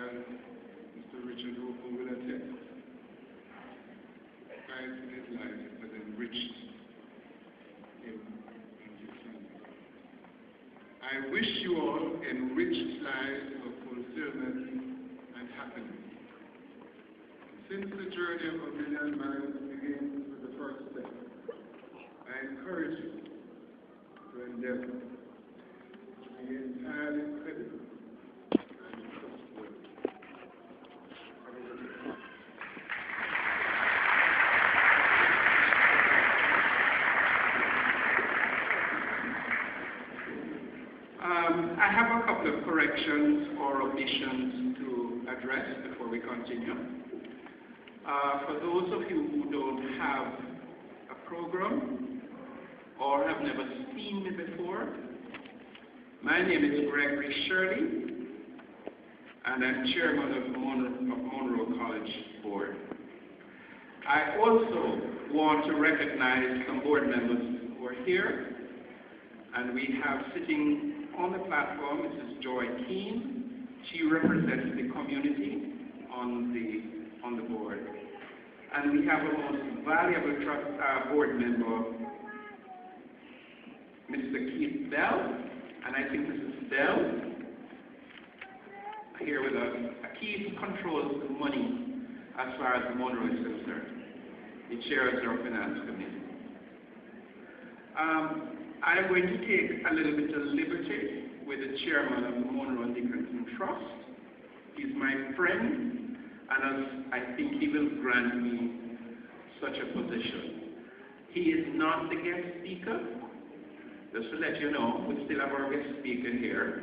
as Mr. Richard Roper will attest, Christ in his life has enriched him and his family. I wish you all enriched lives of fulfillment and happiness. Since the journey of 1,000,000 miles begins with the first step, I encourage you to endeavor to be entirely credible and trustworthy. I have a couple of corrections or omissions to address before we continue. For those of you who don't have a program or have never seen me before, my name is Gregory Shirley, and I'm chairman of Monroe College Board. I also want to recognize some board members who are here, and we have sitting on the platform Mrs. Joy Keane. She represents the community on the board. And we have a most valuable board member, Mr. Keith Bell, and I think Mrs. Bell here with us. Keith controls the money as far as Monroe is concerned. He chairs our finance committee. I'm going to take a little bit of liberty with the chairman of the Monroe Dickinson Trust. He's my friend, and I think he will grant me such a position. He is not the guest speaker. Just to let you know, we still have our guest speaker here.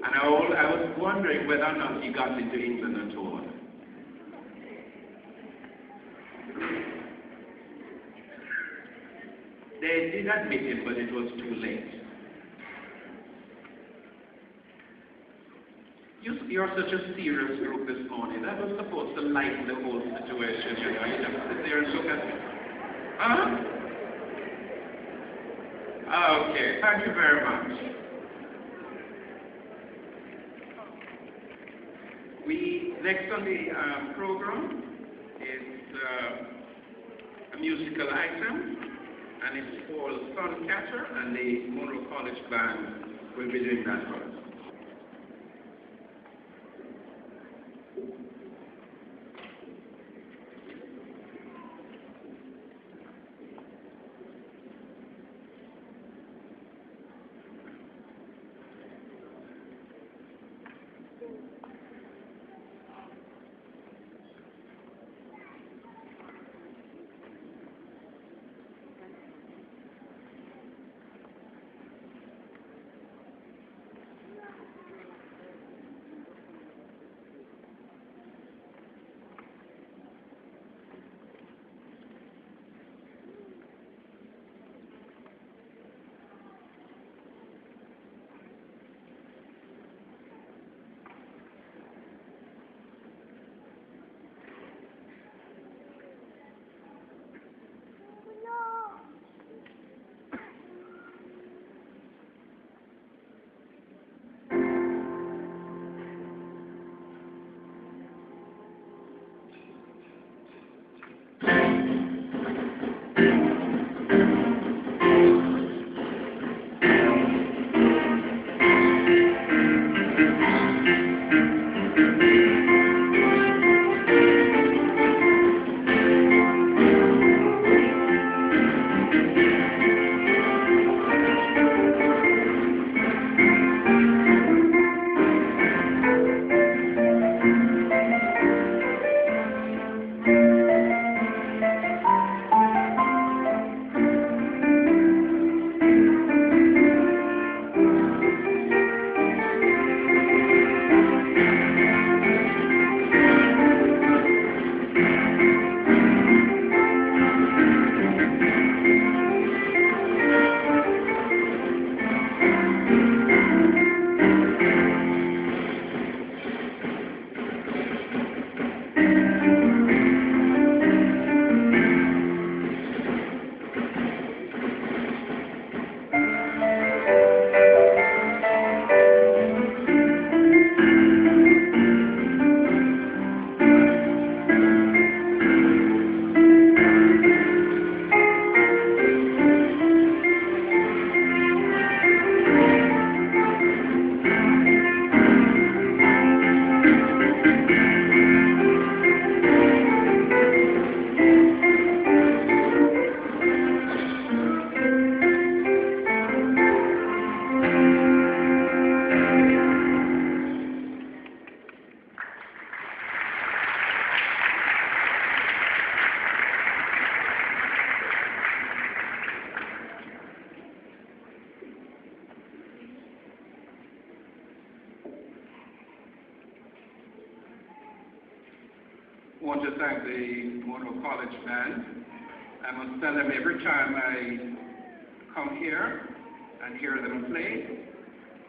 And I was wondering whether or not he got into England at all. They did admit it, but it was too late. You're such a serious group this morning. That was supposed to lighten the whole situation, you know. You just sit there and look at me. Huh? Okay, thank you very much. Next on the program is a musical item, and it's called Suncatcher, and the Monroe College Band will be doing that for us. want to thank the Monroe College Band. I must tell them every time I come here and hear them play,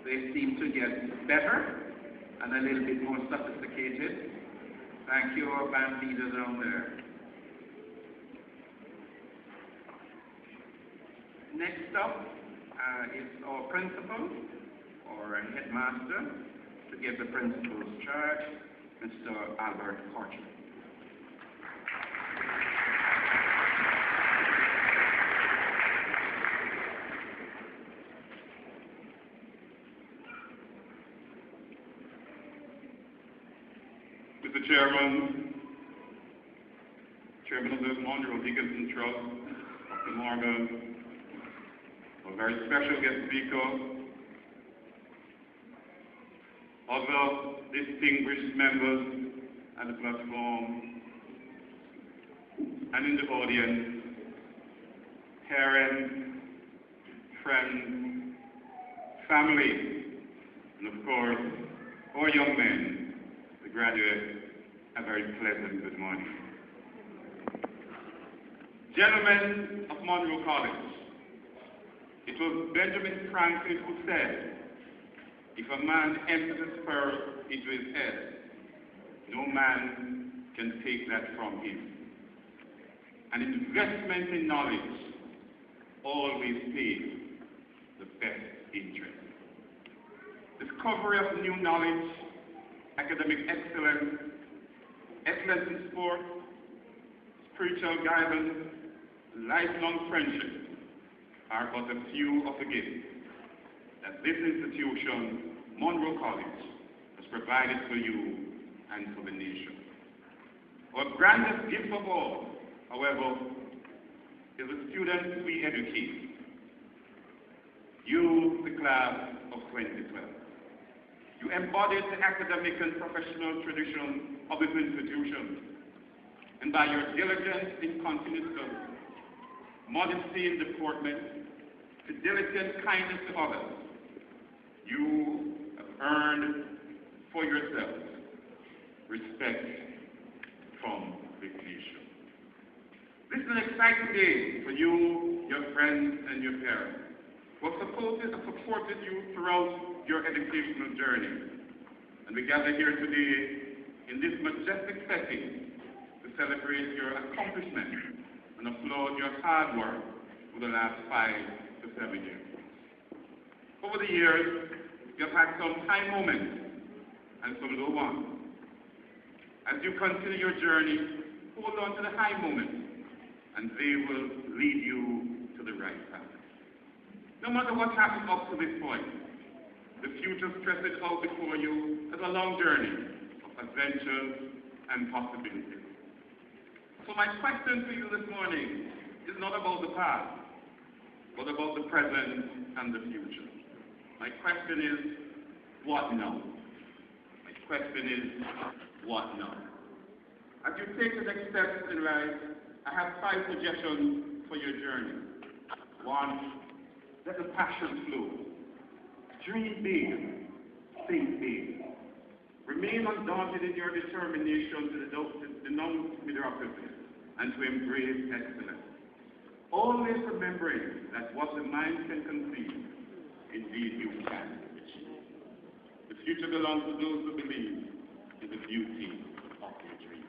they seem to get better and a little bit more sophisticated. Thank you, our band leader down there. Next up is our principal, or headmaster, to give the principal's charge, Mr. Albert Korcher. Mr. Chairman, Chairman of the Monroe Dickinson Trust, Dr. Morgan, a very special guest speaker, other distinguished members at the platform and in the audience, parents, friends, family, and of course, our young men, the graduates, a very pleasant good morning. Gentlemen of Monroe College, it was Benjamin Franklin who said, if a man empties a spur into his head, no man can take that from him. An investment in knowledge always pays the best interest. Discovery of new knowledge, academic excellence, excellence in sport, spiritual guidance, lifelong friendship are but a few of the gifts that this institution, Monroe College, has provided for you and for the nation. Our grandest gift of all, however, is the students we educate. You, the class of 2012. You embodied the academic and professional tradition of this institution, and by your diligence in continuous study, modesty in deportment, fidelity and kindness to others, you have earned for yourself respect from the nation. This is an exciting day for you, your friends, and your parents who have supported you throughout your educational journey. And we gather here today in this majestic setting to celebrate your accomplishments and applaud your hard work for the last 5 to 7 years. Over the years, you have had some high moments and some low ones. As you continue your journey, hold on to the high moments, and they will lead you to the right path. No matter what happens up to this point, the future stretches out before you as a long journey of adventures and possibilities. So my question to you this morning is not about the past, but about the present and the future. My question is, what now? My question is, what now? As you take the next steps in life, I have 5 suggestions for your journey. 1, let the passion flow. Dream big, think big. Remain undaunted in your determination to denounce mediocrity and to embrace excellence. Always remembering that what the mind can conceive, indeed you can achieve. The future belongs to those who believe in the beauty of your dreams.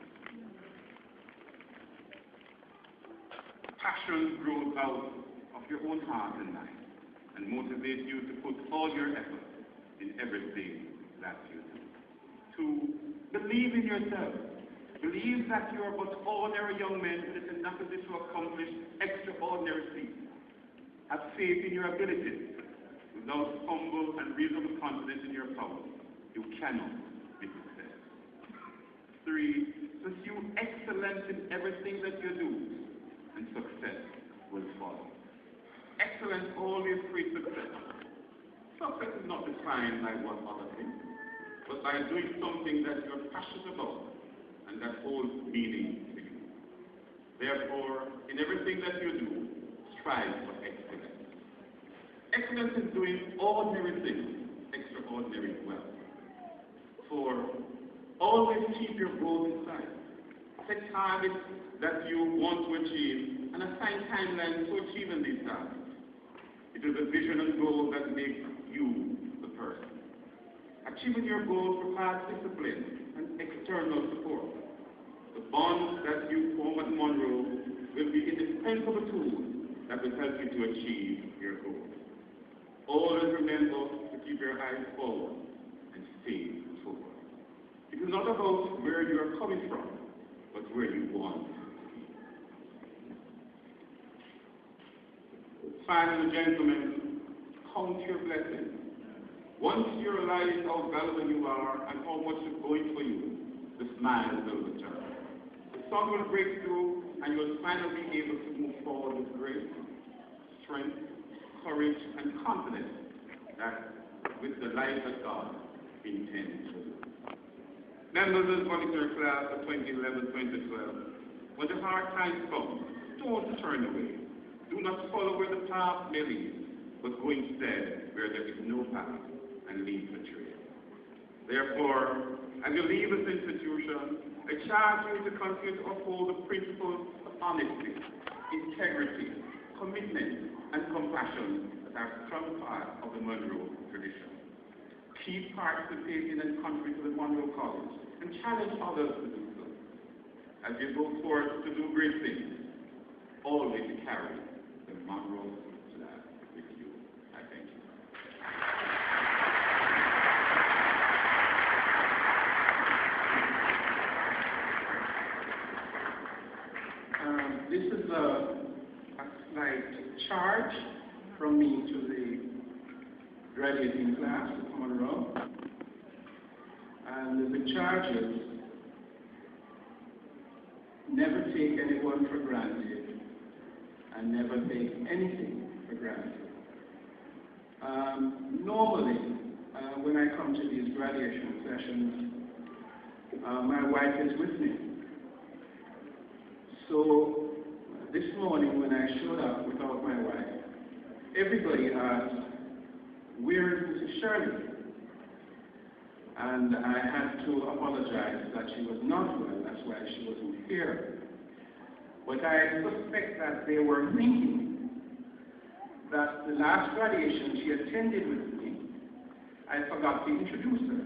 Passion grows out of your own heart and mind and motivates you to put all your effort in everything that you do. 2, believe in yourself. Believe that you are but ordinary young men with the tenacity to accomplish extraordinary feats. Have faith in your abilities. Without humble and reasonable confidence in your power, you cannot be successful. 3, pursue excellence in everything that you do, and success will follow. Excellence always creates success. Success is not defined by what others think, but by doing something that you're passionate about and that holds meaning to you. Therefore, in everything that you do, strive for excellence. Excellence is doing ordinary things extraordinary well. 4, always keep your goals in sight. Set targets that you want to achieve and assign timelines for achieving these targets. It is a vision and goal that makes you the person. Achieving your goals requires discipline and external support. The bonds that you form at Monroe will be indispensable tools that will help you to achieve your goals. Always remember to keep your eyes forward and stay focused. It is not about where you are coming from, but where you want to be. Finally, gentlemen, count your blessings. Once you realize how valuable you are and how much is going for you, the smile will return. The sun will break through and you will finally be able to move forward with grace, strength, courage, and confidence that with the life that God intends for you. Members of the monitor class of 2011-2012, when the hard times come, don't turn away. Do not follow where the path may lead, but go instead where there is no path and leave the trail. Therefore, as you leave this institution, I charge you to continue to uphold the principles of honesty, integrity, commitment, and compassion that are strong part of the Monroe tradition. Keep participating and contributing to the Monroe College and challenge others to do so. As you go forth to do great things, always carry the Monroe flag with you. I thank you. This is a slight charge from me to the graduating class of Monroe. And the charge is, never take anyone for granted and never take anything for granted. Normally, when I come to these graduation sessions, my wife is with me. So this morning when I showed up without my wife, everybody asked, "Where is Mrs. Shirley?" And I had to apologize that she was not well, that's why she wasn't here. But I suspect that they were thinking that the last graduation she attended with me, I forgot to introduce her.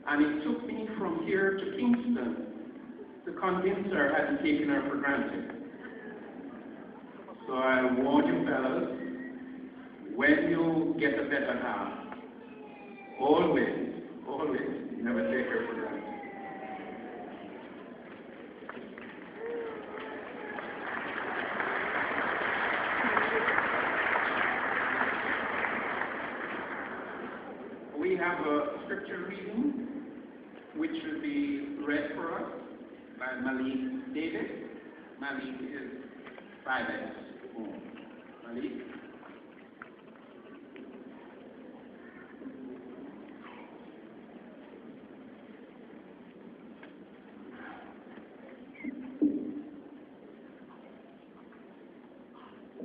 And it took me from here to Kingston to convince her I hadn't taken her for granted. So I warn you fellas, when you get a better half, always, never take her for granted. We have a scripture reading which will be read for us by Malik David. Malik is private home. Malik?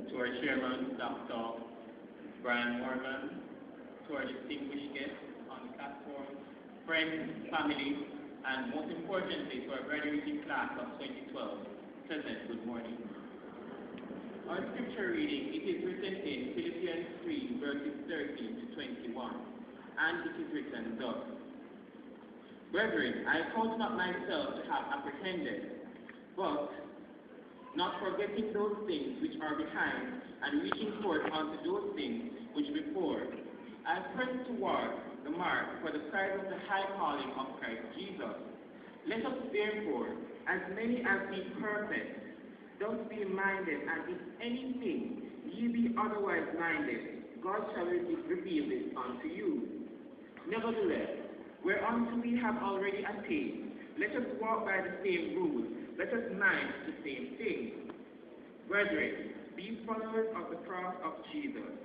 To our chairman, Dr. Brian Morgan, to our distinguished guests on the platform, friends, family, and most importantly, to our graduating class of 2012, present, good morning. Our scripture reading, it is written in Philippians 3, verses 13 to 21, and it is written thus. Brethren, I count not myself to have apprehended, but not forgetting those things which are behind, and reaching forth unto those things which before, I press toward the mark for the prize of the high calling of Christ Jesus. Let us therefore, as many as be perfect, thus be minded, and if anything ye be otherwise minded, God shall reveal this unto you. Nevertheless, whereunto we have already attained, let us walk by the same rules, let us mind the same things. Brethren, be followers of the cross of Jesus,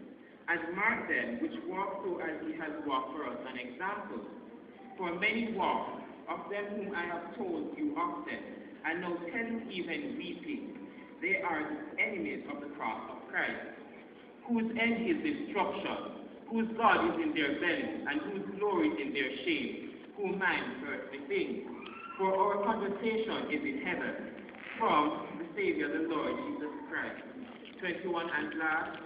and mark them which walk so as he has walked for us an example. For many walk, of them whom I have told you often, and now tell you even weeping, they are the enemies of the cross of Christ, whose end is destruction, whose God is in their belly, and whose glory is in their shame, who mind earthly things. For our conversation is in heaven, from the Savior, the Lord Jesus Christ. 21 and last,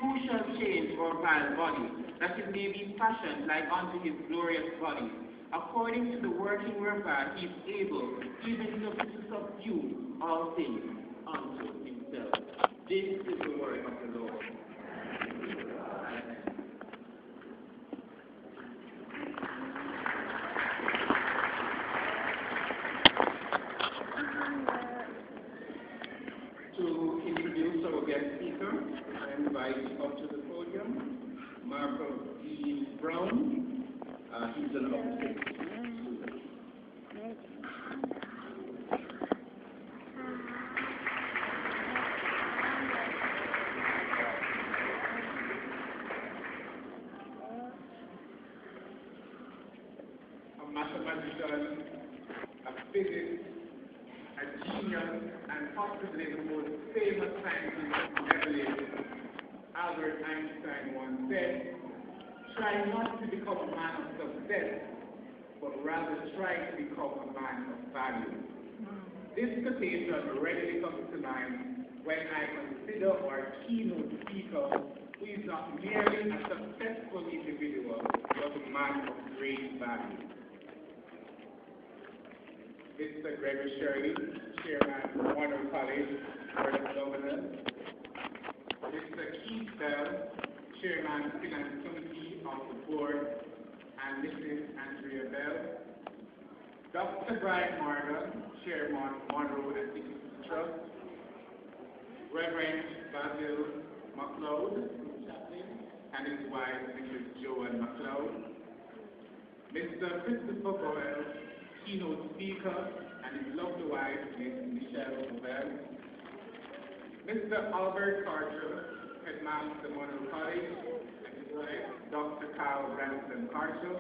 who shall change our vile body, that it may be fashioned like unto his glorious body, according to the working whereby he is able even to subdue all things unto himself. This is the word of the Lord. To introduce our guest speaker, I invite up to the podium Marco D. Brown. He's an optics student. A mathematician, a physicist, a genius, and possibly the most famous scientist ever lived, Albert Einstein once said, "Try not to become a man of success, but rather try to become a man of value." This quotation readily comes to mind when I consider our keynote speaker, who is not merely a successful individual, but a man of great value. Mr. Gregory Shirley, Chairman of Warner College, Board of Governors. Mr. Keith Bell, Chairman, Finance Committee of the Board, and Mrs. Andrea Bell. Dr. Brian Morgan, Chairman, Monroe and Dixon Trust. Reverend Basil McLeod, and his wife, Mrs. Joanne McLeod. Mr. Christopher Boyle, keynote speaker, and his lovely wife, Ms. Michelle Bovell. Mr. Albert Carter, headmaster Monroe College, and his wife, Dr. Carl Branson Carter.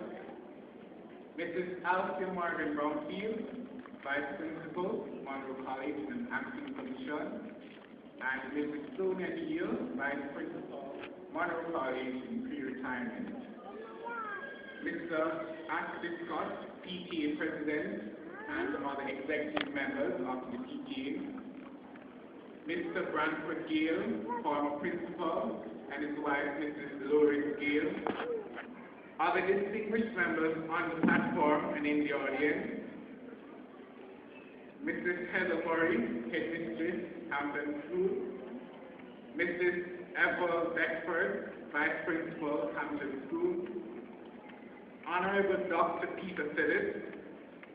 Mrs. Alcyon Morgan Brownfield, vice principal, Monroe College and acting commission. And Mrs. Sonia Neal, vice principal, Monroe College in pre-retirement. Mr. Ashley Scott, PTA president, and other executive members of the PTA. Mr. Branford Gale, former principal, and his wife, Mrs. Dolores Gale. Other distinguished members on the platform and in the audience. Mrs. Heather Murray, headmistress, Hampton School. Mrs. Ethel Beckford, vice principal, Hampton School. Honorable Dr. Peter Phillips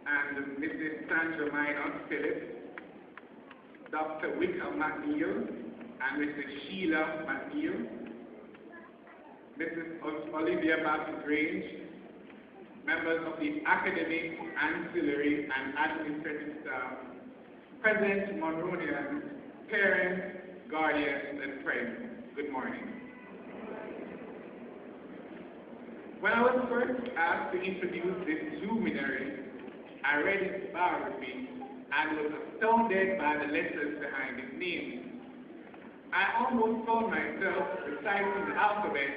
and Mrs. Sandra Minor Phillips, Dr. Wickham McNeil and Mrs. Sheila McNeil, Mrs. Olivia Babbitt Grange, members of the academic, ancillary, and administrative staff, present Monroonians, parents, guardians, and friends. Good morning. When I was first asked to introduce this luminary, I read his biography and was astounded by the letters behind his name. I almost found myself reciting the alphabet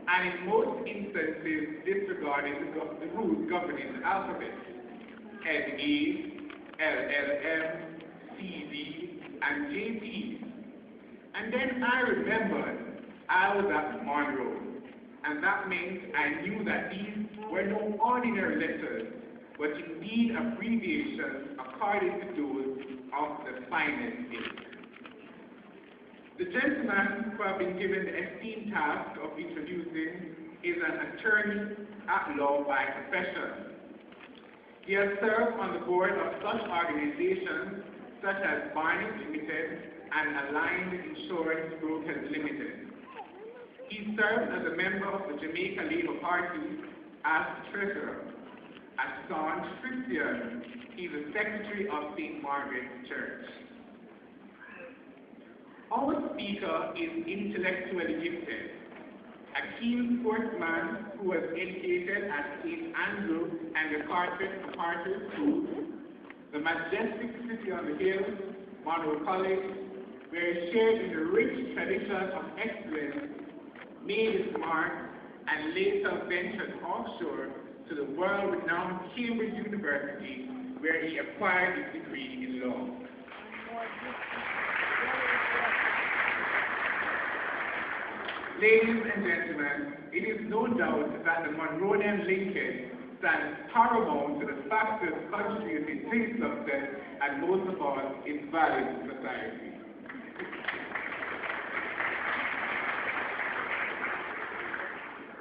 and in most instances disregarding the rules governing the alphabet. N-A, L-L-M, C-D, and J-P. And then I remembered I was at Monroe. And that meant I knew that these were no ordinary letters, but indeed abbreviations according to those of the finest ilk. The gentleman who I've been given the esteemed task of introducing is an attorney at law by profession. He has served on the board of such organizations such as Barnett Limited and Aligned Insurance Brokers Limited. He served as a member of the Jamaica Labour Party as treasurer. At staunch Christian, he is the secretary of St. Margaret's Church. Our speaker is intellectually gifted, a keen sportsman who was educated at St. Andrew and the Carter School, the majestic city on the hill, Monroe College, where he shared in the rich tradition of excellence, made his mark, and later ventured offshore to the world-renowned Cambridge University, where he acquired his degree in law. Ladies and gentlemen, it is no doubt that the Monrovian linkage stands paramount to the factors contributing to his success and most of all, his value to society.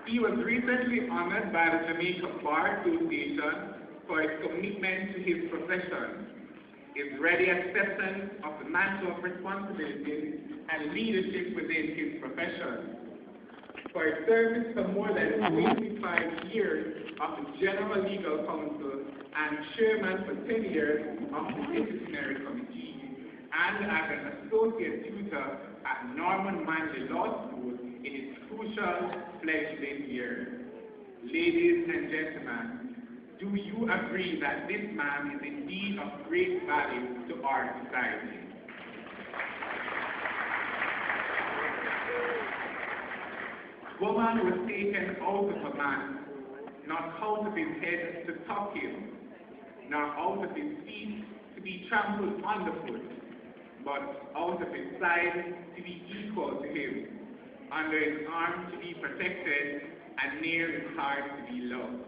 He was recently honored by the Jamaica Bar Association for his commitment to his profession, his ready acceptance of the mantle of responsibility and leadership within his profession, for his service for more than 25 years of the General Legal Counsel and chairman for 10 years of the Disciplinary Committee, and as an associate tutor at Norman Manley Law School in its crucial fledgling years. Ladies and gentlemen, do you agree that this man is indeed of great value to our society? Woman was taken out of a man, not out of his head to top him, nor out of his feet to be trampled underfoot, but out of his side to be equal to him, under his arm to be protected, and near his heart to be loved.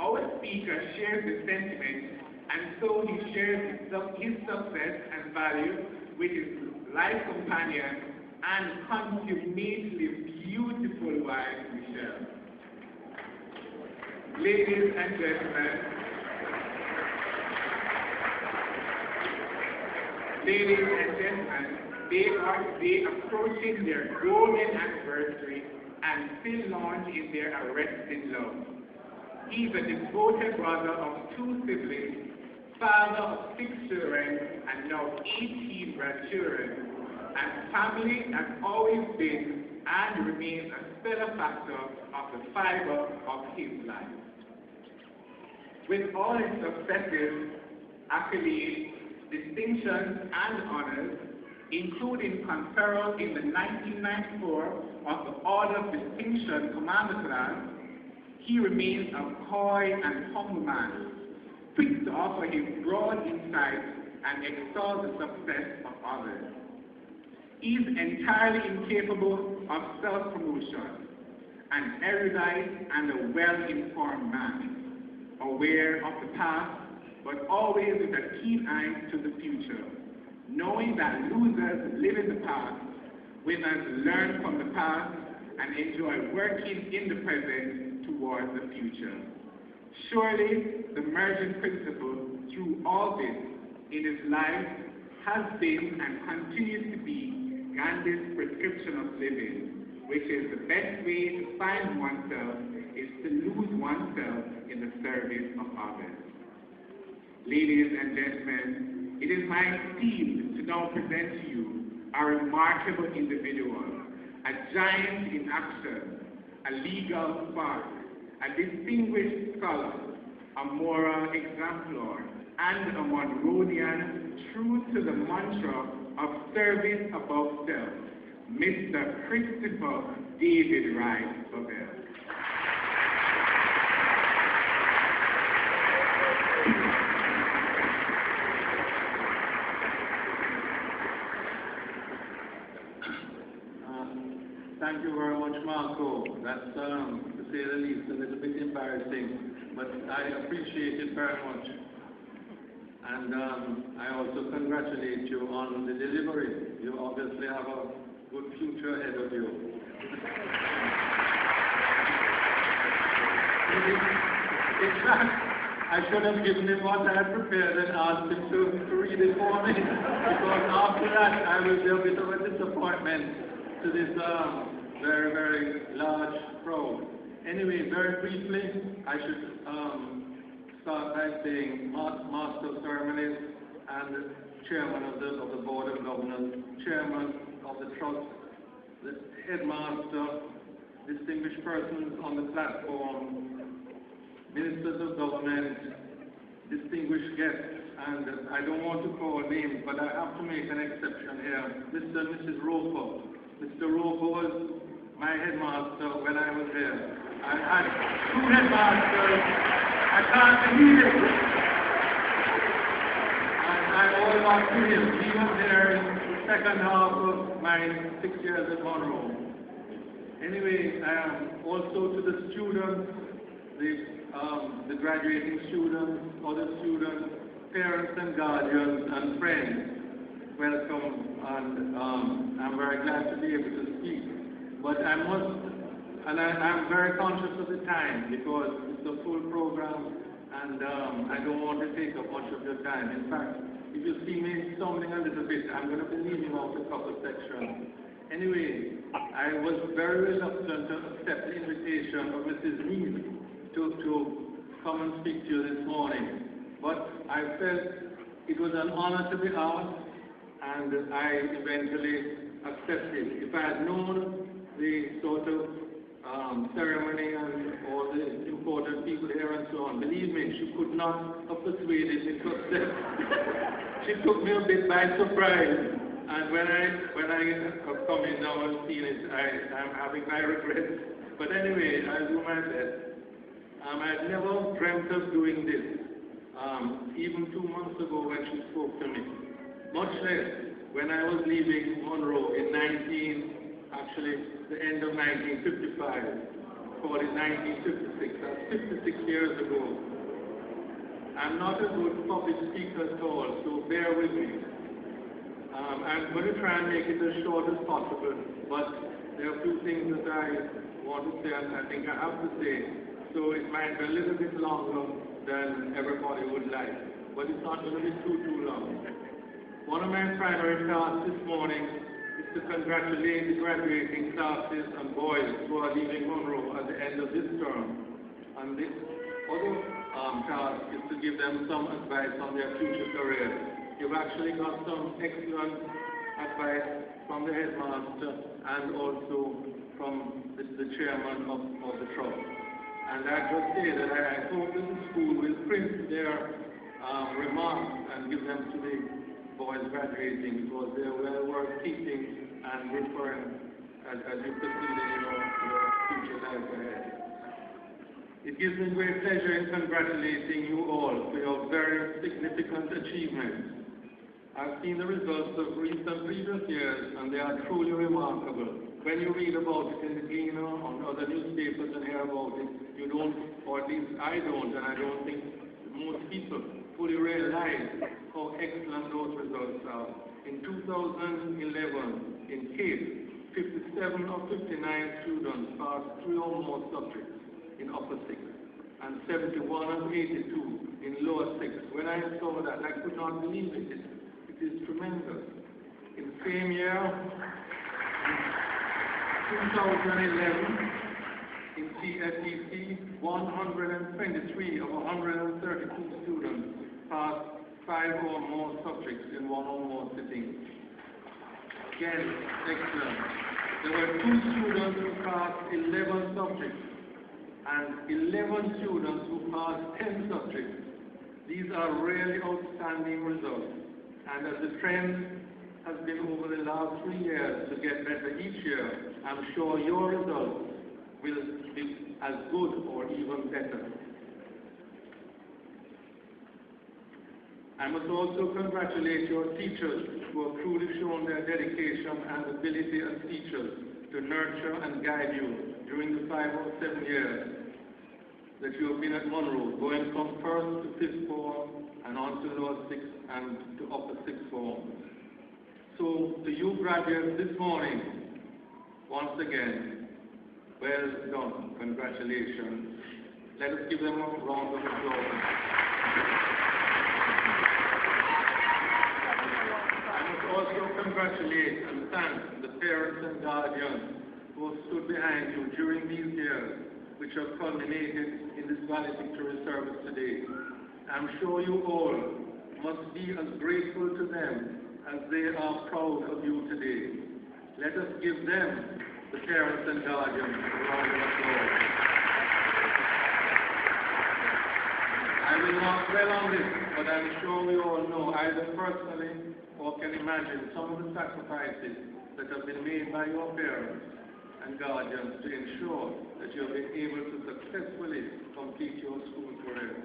Our speaker shares this sentiment, and so he shares his success and value with his life companion and consummately beautiful wife, Michelle. Ladies and gentlemen, they are today approaching their golden anniversary and still launch in their arresting love. He's a devoted brother of 2 siblings, father of 6 children, and now 18 grandchildren. And family has always been and remains a stellar factor of the fiber of his life. With all his successes, accolades, distinctions, and honors, including conferral in the 1994 of the Order of Distinction Commander Class, he remains a coy and humble man, quick to offer his broad insight and extol the success of others. He is entirely incapable of self-promotion, an erudite and a well-informed man, aware of the past, but always with a keen eye to the future, knowing that losers live in the past, winners learn from the past, and enjoy working in the present towards the future. Surely, the merging principle through all this in his life has been and continues to be Gandhi's prescription of living, which is the best way to find oneself is to lose oneself in the service of others. Ladies and gentlemen, it is my esteem to now present to you a remarkable individual, a giant in action, a legal spark, a distinguished scholar, a moral exemplar, and a Monrovian true to the mantra of service above self, Mr. Christopher David Wright Babel. Thank you very much, Marco. That's, to say the least, a little bit embarrassing, but I appreciate it very much. And I also congratulate you on the delivery. You obviously have a good future ahead of you. In fact, I should have given him what I had prepared and asked him to read it for me, because after that I will be a bit of a disappointment to this very, very large crowd. Anyway, very briefly, I should start by saying Master of Ceremonies and Chairman of the Board of Governors, Chairman of the Trust, the Headmaster, distinguished persons on the platform, Ministers of Government, distinguished guests, and I don't want to call names, but I have to make an exception here. Mr. and Mrs. Roper. Mr. Roper was my headmaster when I was here. I had 2 headmasters. I can't believe it. owe a lot to him. He was there in the second half of my 6 years at Monroe. Anyway, also to the students, the graduating students, other students, parents and guardians and friends, welcome, and I'm very glad to be able to speak. But I'm very conscious of the time because it's a full program and I don't want to take up much of your time. In fact, if you see me stumbling a little bit, I'm going to be leaving out a couple sections. Anyway, I was very reluctant to accept the invitation of Mrs. Neal to come and speak to you this morning. But I felt it was an honor to be asked, and I eventually accepted. If I had known the sort of ceremony and all the important people here and so on, believe me, she could not have persuaded me to accept. She took me a bit by surprise. And when I have come in now and seen it, I'm having my regrets. But anyway, I'll do my best. I had never dreamt of doing this, even 2 months ago when she spoke to me. Much less when I was leaving Monroe in the end of 1955, call it 1956, that's 56 years ago. I'm not a good public speaker at all, so bear with me. I'm going to try and make it as short as possible, but there are a few things that I want to say and I think I have to say, so it might be a little bit longer than everybody would like, but it's not going to be too long. One of my primary tasks this morning is to congratulate the graduating classes and boys who are leaving Monroe at the end of this term, and this other task is to give them some advice on their future careers. You've actually got some excellent advice from the headmaster and also from the chairman of the trust. And I just say that I hope that the school will print their remarks and give them to the boys graduating because they're well worth keeping and referring as you proceed in your future life ahead. It gives me great pleasure in congratulating you all for your very significant achievements. I've seen the results of previous years, and they are truly remarkable. When you read about it in the Gleaner or other newspapers and hear about it, you don't, or at least I don't, and I don't think most people fully realize how excellent those results are. In 2011, in Cape, 57 of 59 students passed 3 or more subjects in upper 6, and 71 of 82 in lower 6. When I saw that, I could not believe it. It is tremendous. In the same year, 2011, in CSEC, 123 of 132 students passed 5 or more subjects in 1 or more sittings. Again, excellent. There were 2 students who passed 11 subjects and 11 students who passed 10 subjects. These are really outstanding results. And as the trend has been over the last 3 years to get better each year, I'm sure your results will be as good or even better. I must also congratulate your teachers who have truly shown their dedication and ability as teachers to nurture and guide you during the 5 or 7 years that you have been at Monroe, going from 1st to 5th form and on to lower 6th and to upper 6th form. So to you graduates this morning, once again, well done, congratulations. Let us give them a round of applause. I must also congratulate and thank the parents and guardians who have stood behind you during these years, which have culminated in this valedictory service today. I'm sure you all must be as grateful to them as they are proud of you today. Let us give them, the parents and guardians, a round of applause. I will not dwell on this, but I'm sure we all know, either personally or can imagine, some of the sacrifices that have been made by your parents and guardians to ensure that you have been able to successfully complete your school career.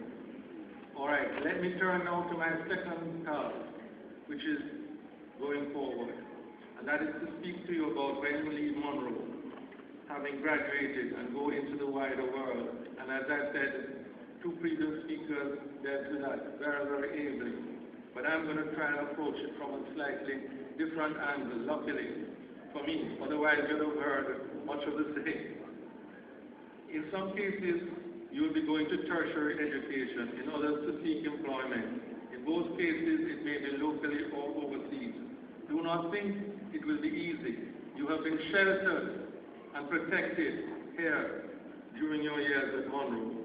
All right, let me turn now to my second task, which is going forward. And that is to speak to you about when you leave Monroe, having graduated and go into the wider world. And as I said, two previous speakers dealt with that very, very ably. But I'm going to try and approach it from a slightly different angle, luckily for me. Otherwise, you'd have heard much of the same. In some cases, you will be going to tertiary education, in others to seek employment. In both cases, it may be locally or overseas. Do not think it will be easy. You have been sheltered and protected here during your years at Monroe.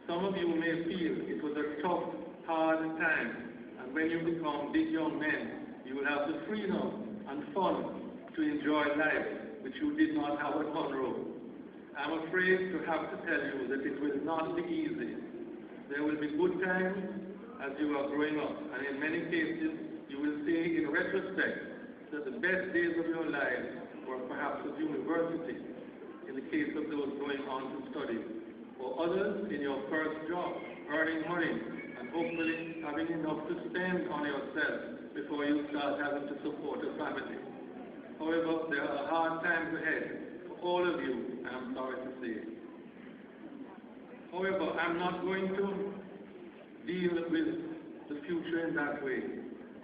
Some of you may feel it was a tough, hard time, and when you become big young men, you will have the freedom and fun to enjoy life, which you did not have at Monroe. I'm afraid to have to tell you that it will not be easy. There will be good times as you are growing up, and in many cases, you will say in retrospect that the best days of your life were perhaps at university, in the case of those going on to study, or others in your first job, earning money, and hopefully having enough to spend on yourself before you start having to support a family. However, there are hard times ahead for all of you, I'm sorry to say. However, I'm not going to deal with the future in that way.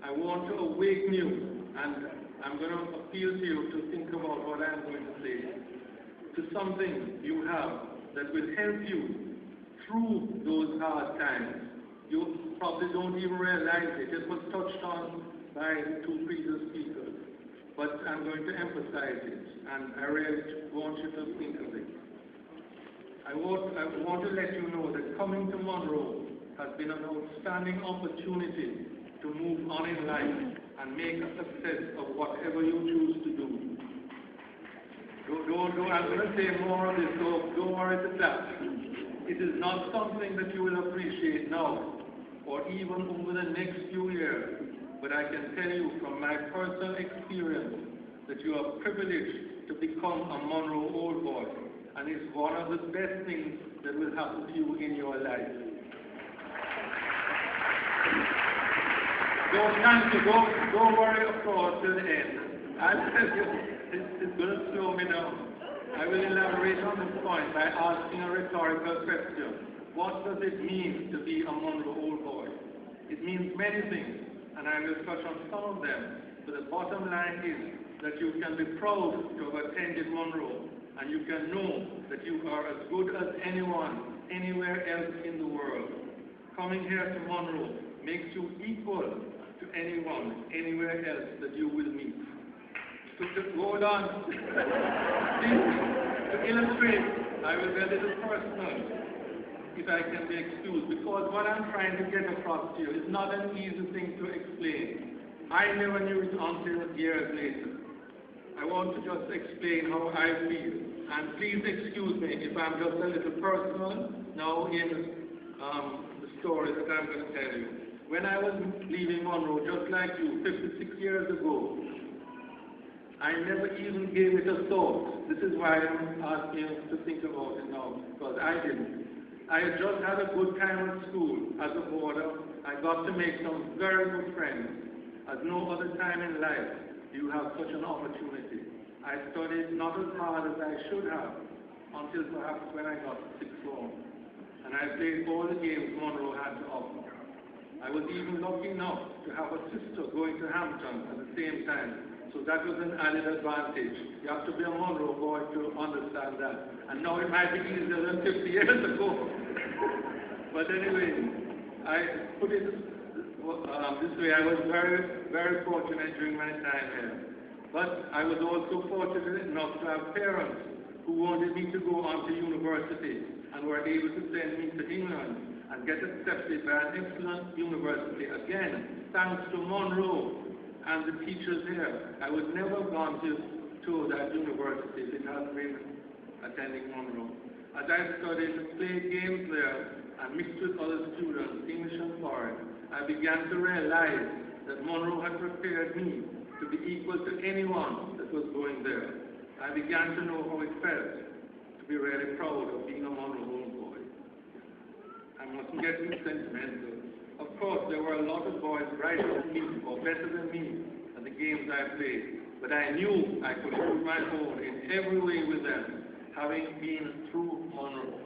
I want to awaken you, and I'm going to appeal to you to think about what I'm going to say, to something you have that will help you through those hard times. You probably don't even realize it. It was touched on by the two previous speakers, but I'm going to emphasize it, and I really want you to think of it. I want to let you know that coming to Monroe has been an outstanding opportunity to move on in life and make a success of whatever you choose to do. I'm going to say more of this, so don't worry to clap. It is not something that you will appreciate now, or even over the next few years, but I can tell you from my personal experience that you are privileged to become a Monroe Old Boy, and it's one of the best things that will happen to you in your life. Don't worry, of course, till the end. I'll tell you, it's going to slow me down. I will elaborate on this point by asking a rhetorical question. What does it mean to be a Monroe Old Boy? It means many things, and I will touch on some of them. But the bottom line is that you can be proud to have attended Monroe, and you can know that you are as good as anyone, anywhere else in the world. Coming here to Monroe makes you equal to anyone, anywhere else that you will meet. So to go on, to illustrate, I will be a little personal, if I can be excused, because what I'm trying to get across to you is not an easy thing to explain. I never knew it until years later. I want to just explain how I feel. And please excuse me if I'm just a little personal now in the story that I'm going to tell you. When I was leaving Monroe, just like you, 56 years ago, I never even gave it a thought. This is why I'm asking you to think about it now, because I didn't. I had just had a good time at school as a boarder. I got to make some very good friends. At no other time in life do you have such an opportunity. I studied not as hard as I should have until perhaps when I got to sixth form. And I played all the games Monroe had to offer. I was even lucky enough to have a sister going to Hampton at the same time. So that was an added advantage. You have to be a Monroe boy to understand that. And now it might be easier than 50 years ago. But anyway, I put it this way. I was very, very fortunate during my time here. But I was also fortunate enough to have parents who wanted me to go on to university and were able to send me to England and get accepted by an excellent university. Again, thanks to Monroe and the teachers here. I would never have gone to that university if it had been attending Monroe. As I studied, played games there, and mixed with other students, English and foreign, I began to realize that Monroe had prepared me to be equal to anyone that was going there. I began to know how it felt to be really proud of being a Monroe Old Boy. I'm mustn't get too sentimental. Of course, there were a lot of boys brighter than me or better than me at the games I played, but I knew I could hold my own in every way with them, having been through Monroe.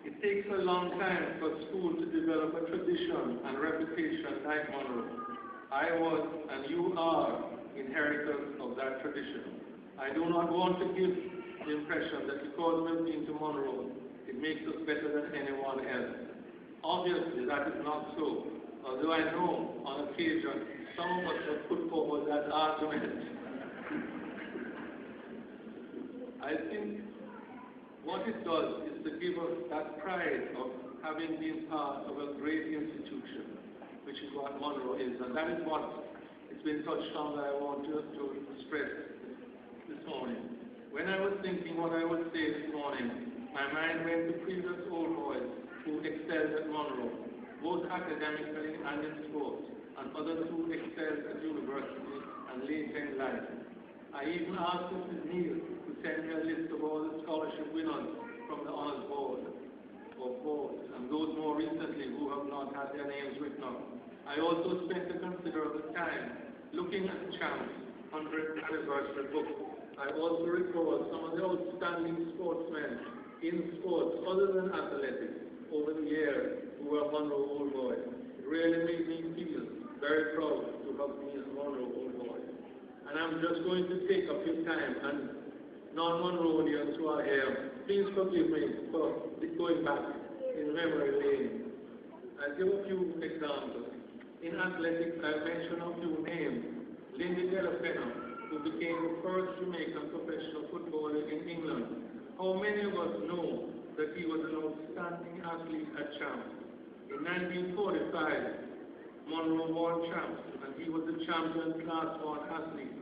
It takes a long time for school to develop a tradition and reputation like Monroe. I was, and you are, inheritors of that tradition. I do not want to give the impression that because we've been to Monroe, it makes us better than anyone else. Obviously, that is not so, although I know, on occasion, some of us have put forward that argument. I think what it does is to give us that pride of having been part of a great institution, which is what Monroe is, and that is what it's been touched on that I want to stress this morning. When I was thinking what I would say this morning, my mind went to previous old boys who excelled at Monroe, both academically and in sports, and others who excelled at university and later in life. I even asked Mrs. Neal to send me a list of all the scholarship winners from the honors board, or boards, and those more recently who have not had their names written up. I also spent a considerable time looking at the Champ's 100th anniversary book. I also recall some of the outstanding sportsmen in sports other than athletics over the years who were Monroe Old Boys. It really made me feel very proud to have been a Monroe Old Boy. And I'm just going to take a few time, and non-Monroeans who are here, please forgive me for going back in memory lane. I'll give a few examples. In athletics, I'll mention a few names. Lindy Delafena, who became the first Jamaican professional footballer in England. How many of us know that he was an outstanding athlete at Champs? In 1945, Monroe won Champs, and he was the champion Class 1 athlete.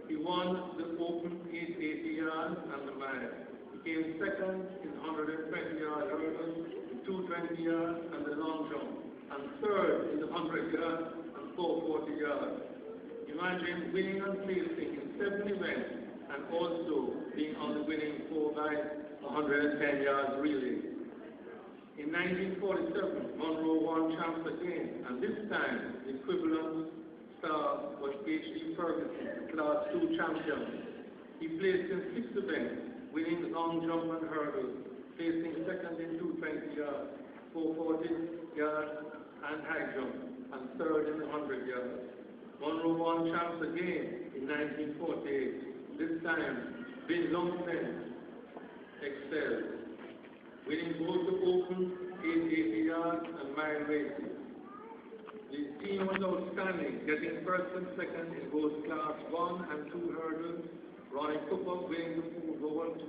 He won the open 880 yards and the mile. He came second in 120-yard hurdles, the 220 yards, and the long jump, and third in the 100 yards and 440 yards. Imagine winning and placing in 7 events and also being on the winning 4 by 110 yards relay. In 1947, Monroe won Champs again, and this time the equivalent star was H.D. Ferguson, Class 2 champion. He placed in 6 events, winning long jump and hurdles, placing second in 220 yards, 440 yards and high jump, and third in the 100 yards. Monroe won Champs again in 1948. This time, Vin Longfen excelled, winning both the open 880 yards and mile races. The team was outstanding, getting first and second in both Class 1 and 2 hurdles. Ronnie Cooper winning the full gold.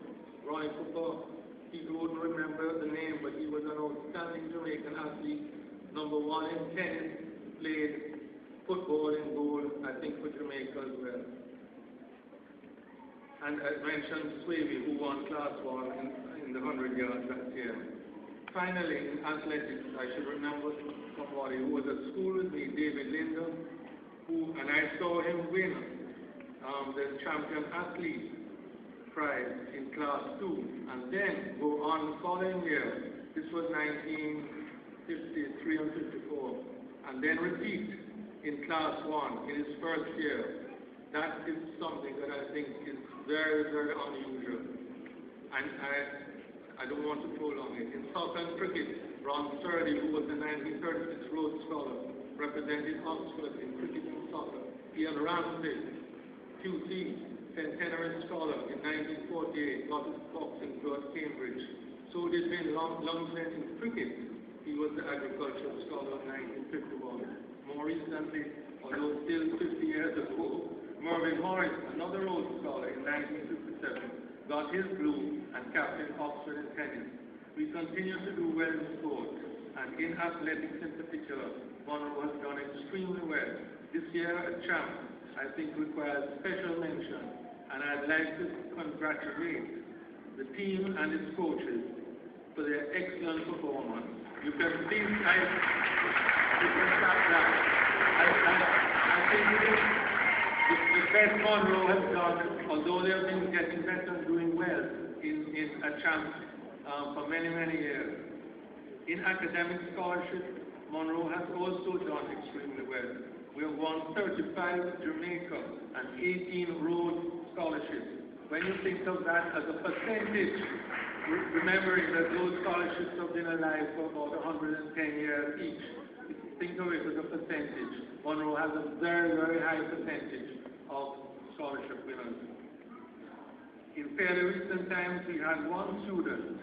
Ronnie Cooper, people wouldn't remember the name, but he was an outstanding Jamaican athlete. Number 1 in tennis, played football in goal, I think, for Jamaica as well. And I mentioned Swavey, who won Class 1 in the 100 yards that year. Finally, in athletics, I should remember somebody who was at school with me, David Linder, and I saw him win the champion athlete prize in Class 2, and then go on the following year. This was 1953 and 54, and then repeat in Class 1 in his first year. That is something that I think is very, very unusual. And I don't want to prolong it. In soccer and cricket, Ron Sturdy, who was the 1936 Rhodes Scholar, represented Oxford in cricket and soccer. Ian Ramsey, QC, centenary scholar in 1948, got his boxing at Cambridge. So did Vin Longfen in cricket. He was the agricultural scholar in 1951. More recently, although still 50 years ago, Mervyn Morris, another Rhodes Scholar in 1957, got his blue and captained Oxford in tennis. We continue to do well in sport, and in athletics in particular, Monroe has done extremely well. This year at Champs, I think requires special mention, and I'd like to congratulate the team and its coaches for their excellent performance. You can please, you can stop that. I think the best Monroe has done, although they have been getting better and doing well at Champs for many, many years. In academic scholarship, Monroe has also done extremely well. We have won 35 Jamaica and 18 Rhodes scholarships. When you think of that as a percentage, remembering that those scholarships have been alive for about 110 years each, think of it as a percentage. Monroe has a very, very high percentage of scholarship winners. In fairly recent times, we had one student,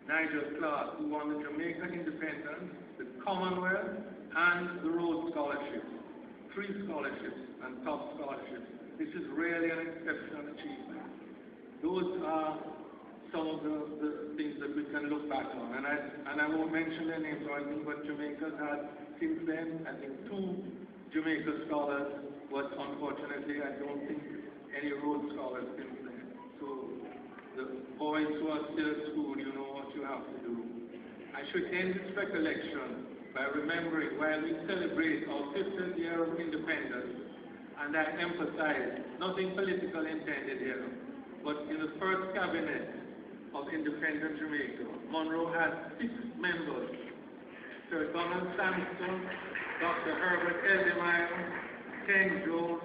Nigel Clark, who won the Jamaica Independence, the Commonwealth, and the Rhodes Scholarships. 3 scholarships and top scholarships. This is really an exceptional achievement. Those are some of the things that we can look back on. And I won't mention their names or anything, but Jamaica's had since then, I think, 2 Jamaica scholars, but unfortunately I don't think any Rhodes scholars since then. So the boys who are still at school, you know what you have to do. I should end this recollection by remembering while we celebrate our 50th year of independence, and I emphasize nothing political intended here, but in the first cabinet of independent Jamaica, Monroe had 6 members: Sir Donald Sampson, Dr. Herbert Eldemeyer, Ken Jones,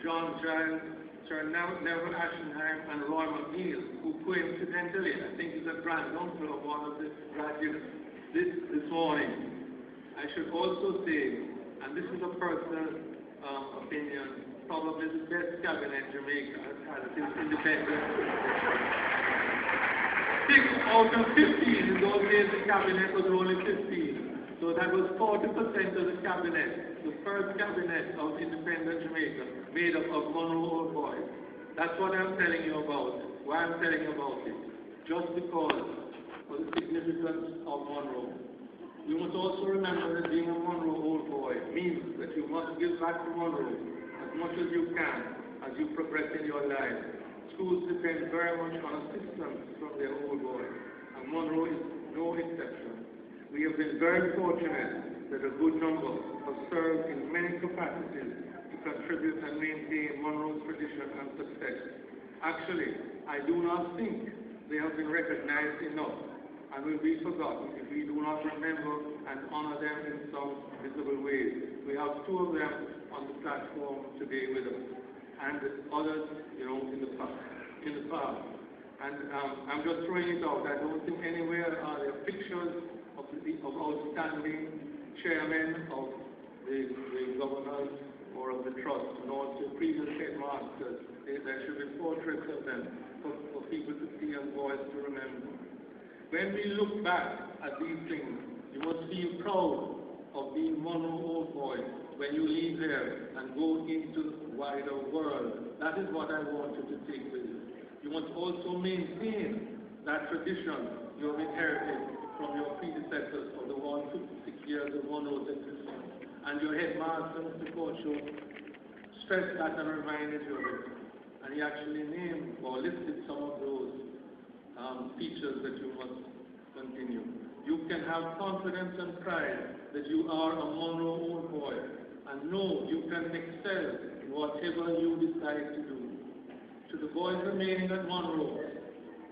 John Giles, Sir Neville Ashenheim, and Roy McNeil, who coincidentally, I think is a granduncle of one of the graduates this morning. I should also say, and this is a personal opinion, probably the best cabinet Jamaica has had since independence. 6 out of 15, in those days the cabinet was only 15. So that was 40% of the cabinet, the first cabinet of independent Jamaica, made up of Monroe old boys. That's what I'm telling you about, why I'm telling you about it. Just because of the significance of Monroe. You must also remember that being a Monroe old boy means that you must give back to Monroe as much as you can as you progress in your life. Schools depend very much on assistance from their old boys, and Monroe is no exception. We have been very fortunate that a good number have served in many capacities to contribute and maintain Monroe's tradition and success. Actually, I do not think they have been recognized enough and will be forgotten if we do not remember and honor them in some visible ways. We have 2 of them on the platform today with us, and others, in the past. And I'm just throwing it out. I don't think anywhere are there pictures of outstanding chairmen of the governors or of the trust, nor the previous headmasters. There should be portraits of them for people to see and boys to remember. When we look back at these things, you must feel proud of being Monroe old boy when you leave there and go into the wider world. That is what I want you to take with you. You must also maintain that tradition you have inherited from your predecessors of the 156 years of Monroe's existence. And your headmaster, Mr. Corcho, stressed that and reminded you of it. And he actually named or listed some of those features that you must continue. You can have confidence and pride that you are a Monroe old boy, and know you can excel in whatever you decide to do. To the boys remaining at Monroe,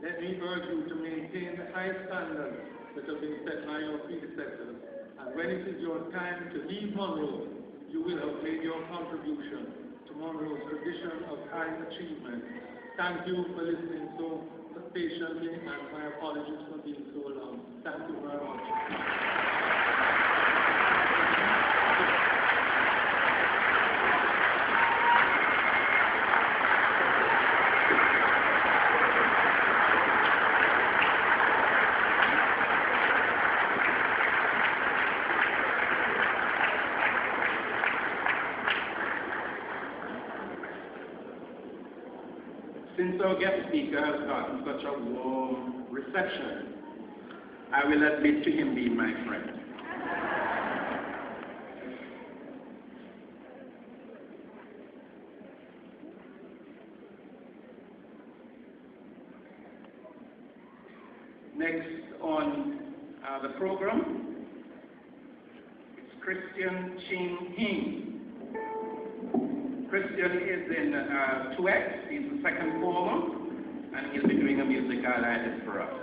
let me urge you to maintain the high standards that have been set by your predecessors, and when it is your time to leave Monroe, you will have made your contribution to Monroe's tradition of high achievement. Thank you for listening so patiently, and my apologies for being so long. Thank you very much. Since our guest speaker has gotten such a warm reception, I will admit to him being my friend. Next on the program is Christian Ching Hing. Christian is in 2X, he's the second former, and he'll be doing a music highlight for us.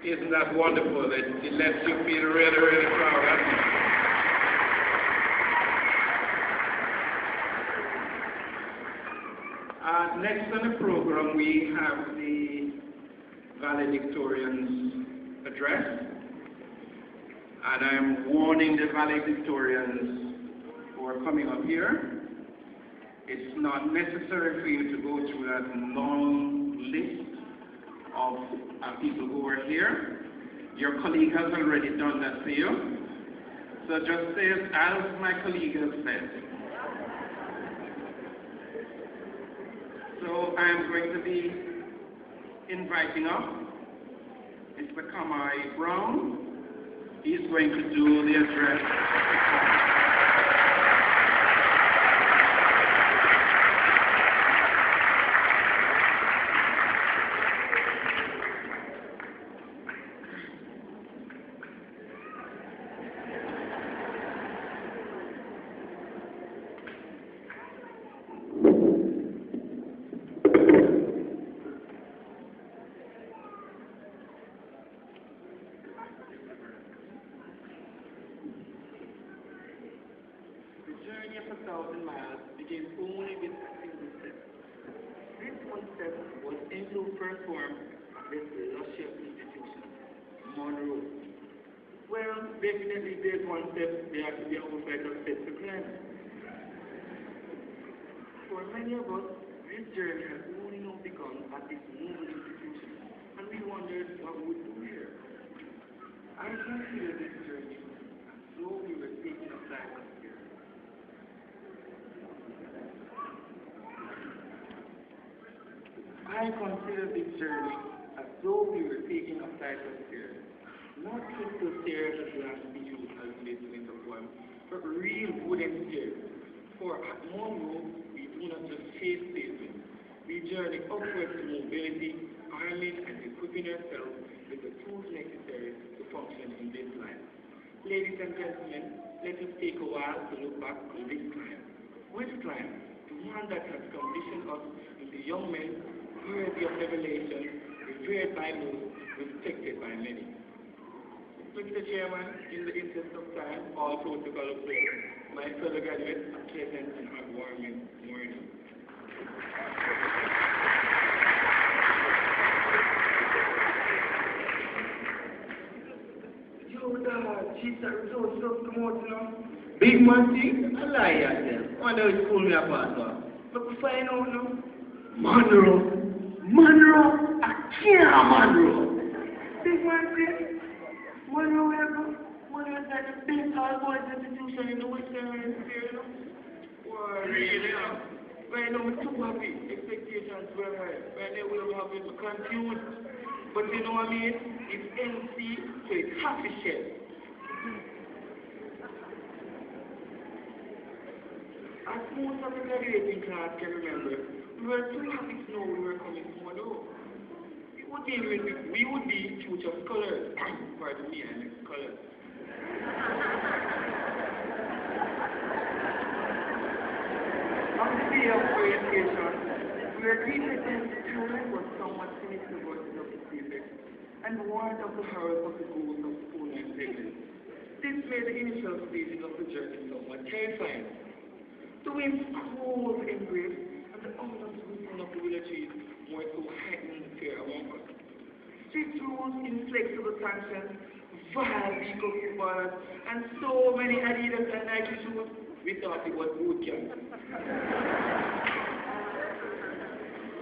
Isn't that wonderful? It lets you feel really, really proud. Next on the program, we have the valedictorians address. And I'm warning the valedictorians who are coming up here. It's not necessary for you to go through that long list of people who are here. Your colleague has already done that for you. So just say as my colleague has said. So I'm going to be inviting up Mr. Kamai Brown. He's going to do the address. Definitely there's one step, there has to be a whole set of steps to climb. For many of us, this journey has only now begun at this noble institution, and we wondered what we would do here. I consider this journey as though we were taking a flight of spirit. I consider this journey as though we were taking a flight of spirit. Not crystal stairs as glass beams as this in the poem, but real wooden stairs. For at Monroe, we do not just chase spaces. We journey upwards to mobility, arming and equipping ourselves with the tools necessary to function in this life. Ladies and gentlemen, let us take a while to look back on this climb. Which climb? The one that has conditioned us into young men, worthy of revelation, revered by most, respected by many. Mr. Chairman, in the interest of time, all protocol observed, my fellow graduates, a pleasant and heartwarming morning. Yo, the chief that results come out, you know. Big man thing, I lie at them. Wonder which school me apart, sir. But we find out, no? Monroe, I can't Monroe. Big man thing. Monroe is like the best all-boys institution in the Western Hemisphere, you know? Well, really, you know? Right now, we're too happy. Expectations were high. Right now, we're happy to confused. But you know what I mean? It's empty, so it's half a shell. As most of the graduating class can remember, we were too happy to know we were coming to Monroe. We would be future scholars. Pardon me, I'm a scholar. On the day of orientation, we were greeted by the children was somewhat finished the voices of the prefect and warned of the horrors of the goals of school and pregnancy. This made the initial stages of the journey somewhat terrifying. The wind's cold embrace and the ominous whistling of the willow trees more so heightened the fear among us. Strict rules, inflexible sanctions, vile legal footballers, and so many Adidas and Nike shoes, we thought it was boot camp.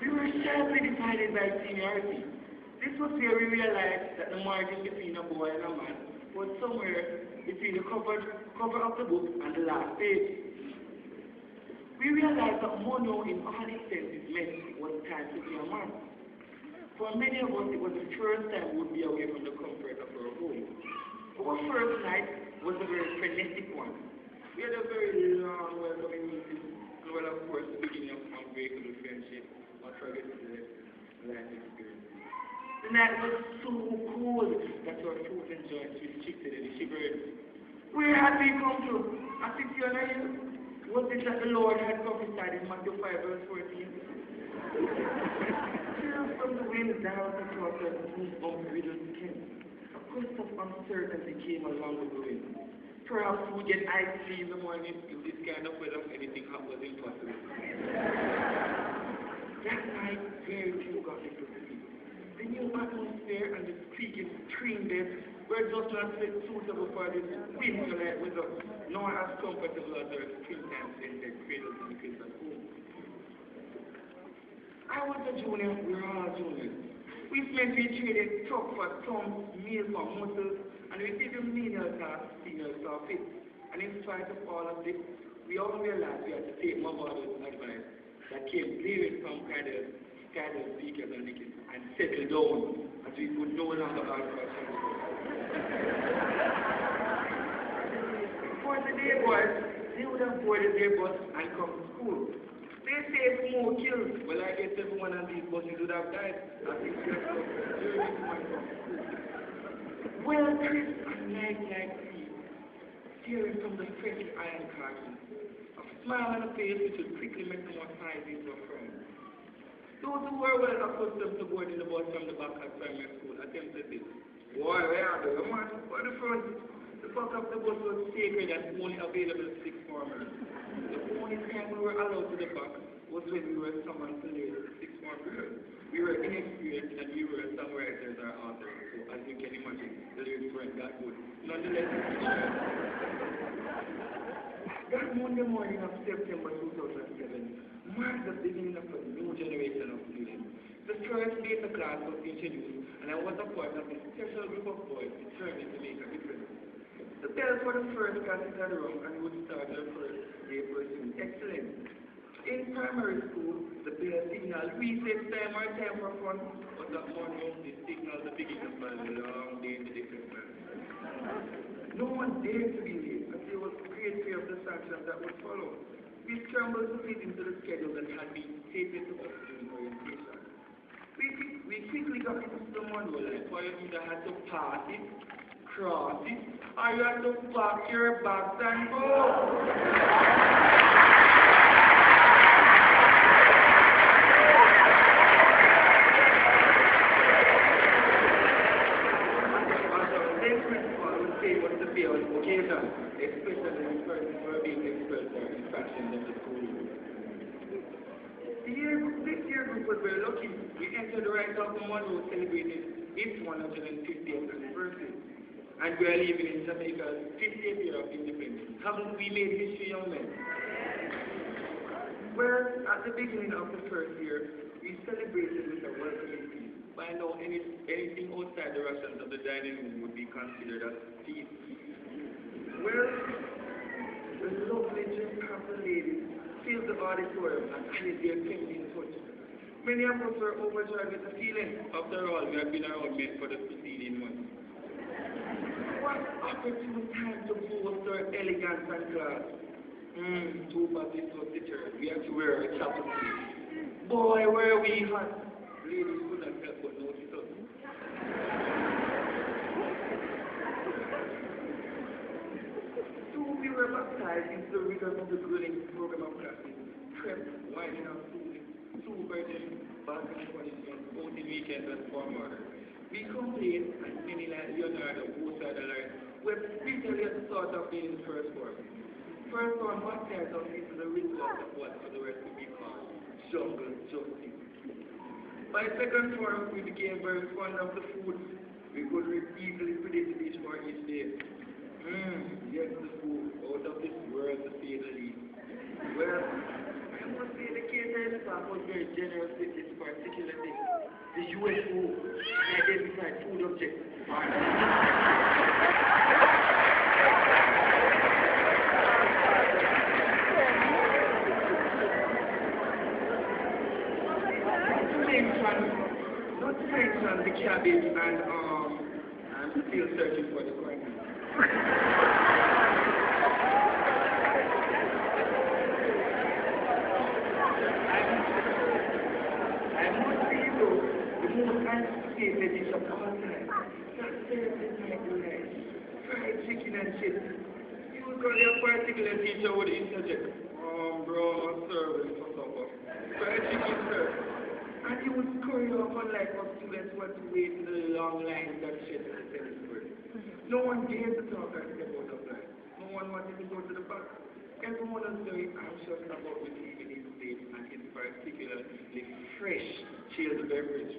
We were sharply divided by seniority. This was where we realized that the margin between a boy and a man was somewhere between the cover of the book and the last page. We realized that Monroe in all its senses meant was time to be a man. For many of us, it was the first time we would be away from the comfort of our home. Our first night was a very frenetic one. We had a very long, welcoming meeting, and well, of course, the beginning of unbreakable friendship, not forgetting the life experience. The night was so cold that our food and joints restricted and shivered. Where had we come to? A city on a hill? Was it that the Lord had prophesied in Matthew 5 verse 14? From the wind down across the goosebumps riddled skin. A gust of uncertainty came along with the wind. Perhaps we would get iced tea in the morning in this kind of weather. Anything hot was impossible. That night, very few got little sleep. The new atmosphere and the creaking screen beds were just not suitable for this winter-like weather, nor as comfortable as our springtime scented cradles and kids at home. I was a junior, we were all juniors. We spent we traded truck for tons, meal for muscles, and we didn't menial tasks seniors saw fit. And in spite of all of this, we all realized we had to take my father's advice that came clear from kind of speakers and lickers and settle down as we could no longer ask for something. For the day boys, they would have boarded their bus and come to school. They say smoke kills. Well, I guess everyone on these buses would have died as if they were journey to and from school. Well, crisp and night like sea, steering from the fresh iron curtain. A smile on the face which would quickly make them more size into a frown. Those who were well accustomed to boarding the bus from the back at primary school attempted this. Boy, where are they? Come on, for the front. The back of the bus was sacred and only available to sixth formers. The only time we were allowed to the back was when we were summoned to lead sixth form girls. We were inexperienced and we were songwriters or authors, so as you can imagine, the lyrics weren't that good. Nonetheless, that Monday morning of September 2007 marked the beginning of a new generation of students. The first beta class was introduced, and I was a part of a special group of boys determined to make a difference. The bell for the first class had rung, and we would start our first day pursuing excellence. In primary school, the bell signaled recess time or time for fun, but that morning it signaled the beginning of a long day in the different. No one dared to be late, as there was great fear of the sanctions that would follow. We scrambled to fit into the schedule that had been stated to us during orientation. We quickly got into the Monroe line, for you either had to pass it, cross it, or you had to pack your bags and go. Occasion, especially in persons who are being expelled for infractions of the school rules. This year group was very lucky. We entered the right of the Monroe celebrated its 150th anniversary. And we are living in Jamaica's 50th year of independence. Haven't we made history, young men? Well, at the beginning of the first year, we celebrated with a welcoming feast. By now, anything outside the rations of the dining room would be considered as feast. Well, the lovely gentleman ladies filled the auditorium and added their feminine touch. Many of us were overjoyed with the feeling. After all, we had been around men for the preceding months. What opportune time to boast our elegance and class. Too bad this was the church. We had to wear a chapel suit. Boy, were we hot. Ladies couldn't help but notice us. We were baptized into the rhythm of the grilling program of classes, prep, winding out schooling, supervision, back and punishment, voting weekends and form order. We complained, and many like Leonardo, both sides of the line, were bitterly at the thought of being in first form. First form baptized us into the rituals of what for the rest would be called jungle justice. By second form, we became very fond of the food. We could easily predict the dish for each day. Yes, the food, out of this world to say the least. Well, I must say the catering staff was very generous with this particular thing. The UFO, identified food objects. Not to mention the cabbage and I'm still searching for the coin. I must say though, the most anticipated dish of all time, that served in my life, fried chicken and chips. Usually a particular teacher would interject, bro, I'm serving for supper. Fried chicken, sir. And he would hurry up, unlike us students who had to wait in the long lines that shed in the tennis court. No one dared to talk and step out of line. No one wanted to go to the back. Everyone was very anxious about receiving his plate and his particularly fresh chilled beverage.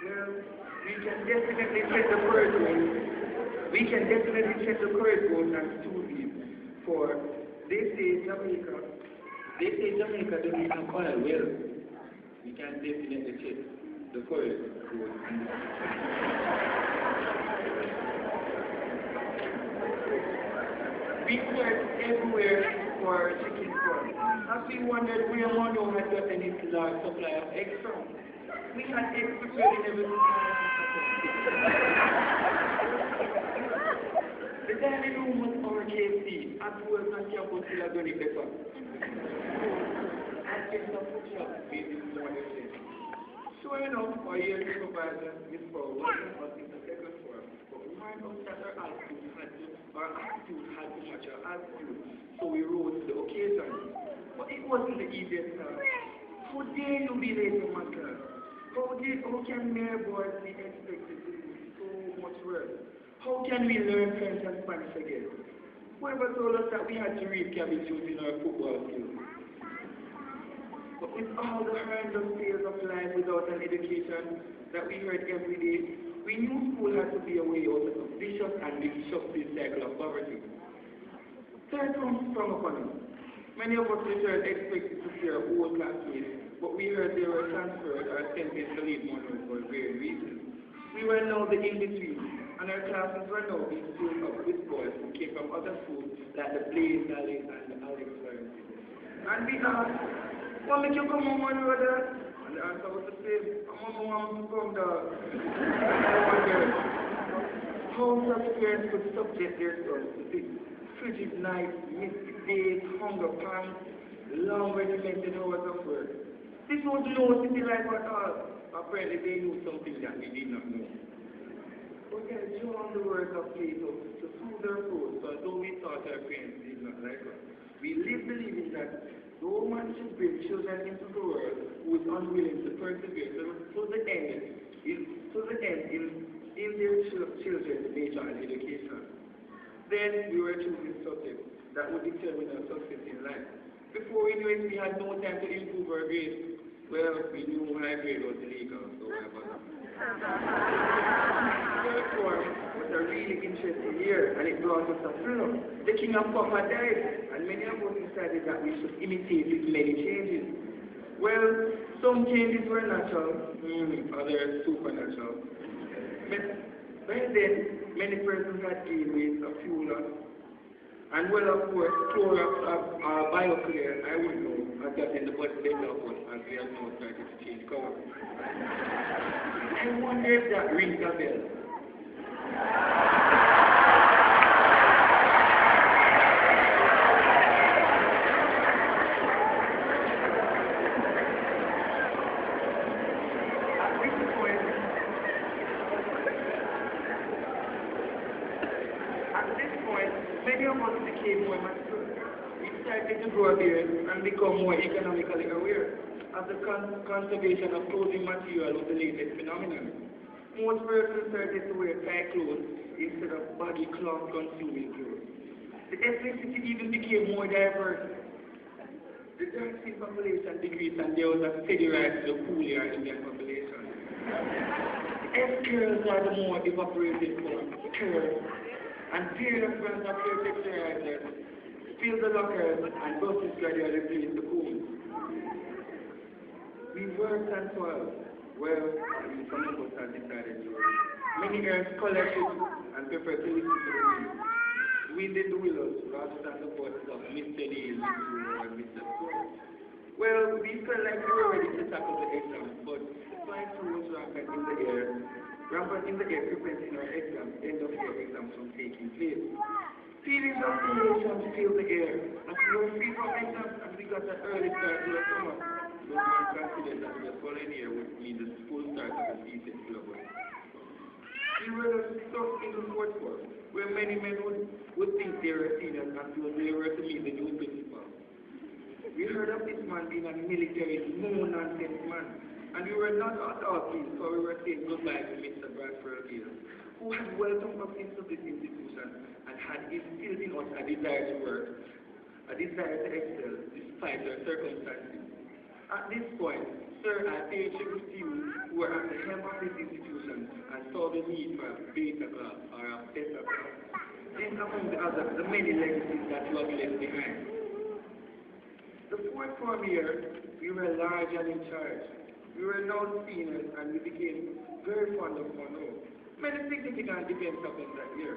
Well, we can definitely check the corridors. We can definitely check the corridors and studios for they say Jamaica don't need no oil. Well, we can definitely check the corridors. We searched everywhere for chicken corn. As we wondered where Mono had gotten his large supply of eggs from. We had eggs prepared in every The dining room was our KFC, at work on campus still are going to pepper. And it's a food shop based in morning. Sure enough, our year supervisor, Ms. Paul, welcomed us in the second floor, but we found out that our attitude had to match our attitude, so we rose to the occasion. But it wasn't the easiest task. How dare you be late to my class? How can mere boys be expected to do so much work? How can we learn French and Spanish again? Whoever told us that we had to read cabbage using our football skills? But with all the random tales of life without an education that we heard every day, we knew school had to be a way out of a vicious and destructive cycle of poverty. Third from upon us. Many of us returned expected to see our old classmates, but we heard they were transferred or sentenced to leave Monroe for various reasons. We were now the in-between, and our classes were now being filled up with boys who came from other schools like the Blaze Valley and the Alex Lawrence. And we asked, what make you come on Monroe there? And the answer was the same, I'm from the... How such parents could subject their sons to this frigid nights, misty days, hunger pangs, long regimented hours of work. This was no city life at all. Apparently they knew something that we did not know. We can draw on the words of Plato to soothe their throats, although we thought our parents did not like us. We live believing that no man should bring children into the world who is unwilling to persevere to the end in their children's nature and education. Then we were choosing subjects that would determine our success in life. Before we knew it, we had no time to improve our grades. Well, we knew high grade was illegal, so why bother? Third form was a really interesting year, and it brought us a thrill. The king of Papa died, and many of us decided that we should imitate his many changes. Well, some changes were natural, others supernatural. By then, many persons had gained weight, a few lost. And well, of course, Clorox BioClear, I would know, has gotten the best data of us as we have now started to change color. I wonder if that rings a bell. Many of us became more mature. We started to grow beards and become more economically aware, as the conservation of clothing material was the latest phenomenon. Most persons started to wear tight clothes instead of baggy cloth-consuming clothes. The ethnicity even became more diverse. The dark skin population decreased and there was a steady rise to the cooler Indian population. S-curls are the more evaporated form, curls. And period of brands of pure texturizers fill the lockers and buses gradually replace the combs. We worked and toiled. Well, some of us have decided to. Many earned scholarships and prefer to listen to the wind. We did the willows rather than the voices of Mr. D, Mr. and Mr. Scott. Well, we felt like we were ready to tackle the exam, but flying through was rampant in the air. Preventing our exams, end of year exams from taking place. Feelings of elation filled the air. As we were free from exams and we got an early start to the summer, no one considered that the following year would mean the full start of the season syllabus. We were stuck in the fourth form, where many men would think they were seniors until they were to meet the new principal. We heard of this man being a military, no-nonsense man. And we were not at all pleased, so we were saying goodbye to Mr. Bradford Hill, who had welcomed us into this institution and had instilled in us a desire to work, a desire to excel despite our circumstances. At this point, sir, I pay tribute to you who were at the helm of this institution and saw the need for a beta class or a better class. These among the others, the many legacies that you have left behind. The fourth form year, we were large and in charge. We were now seniors and we became very fond of one another. Many significant events happened that year.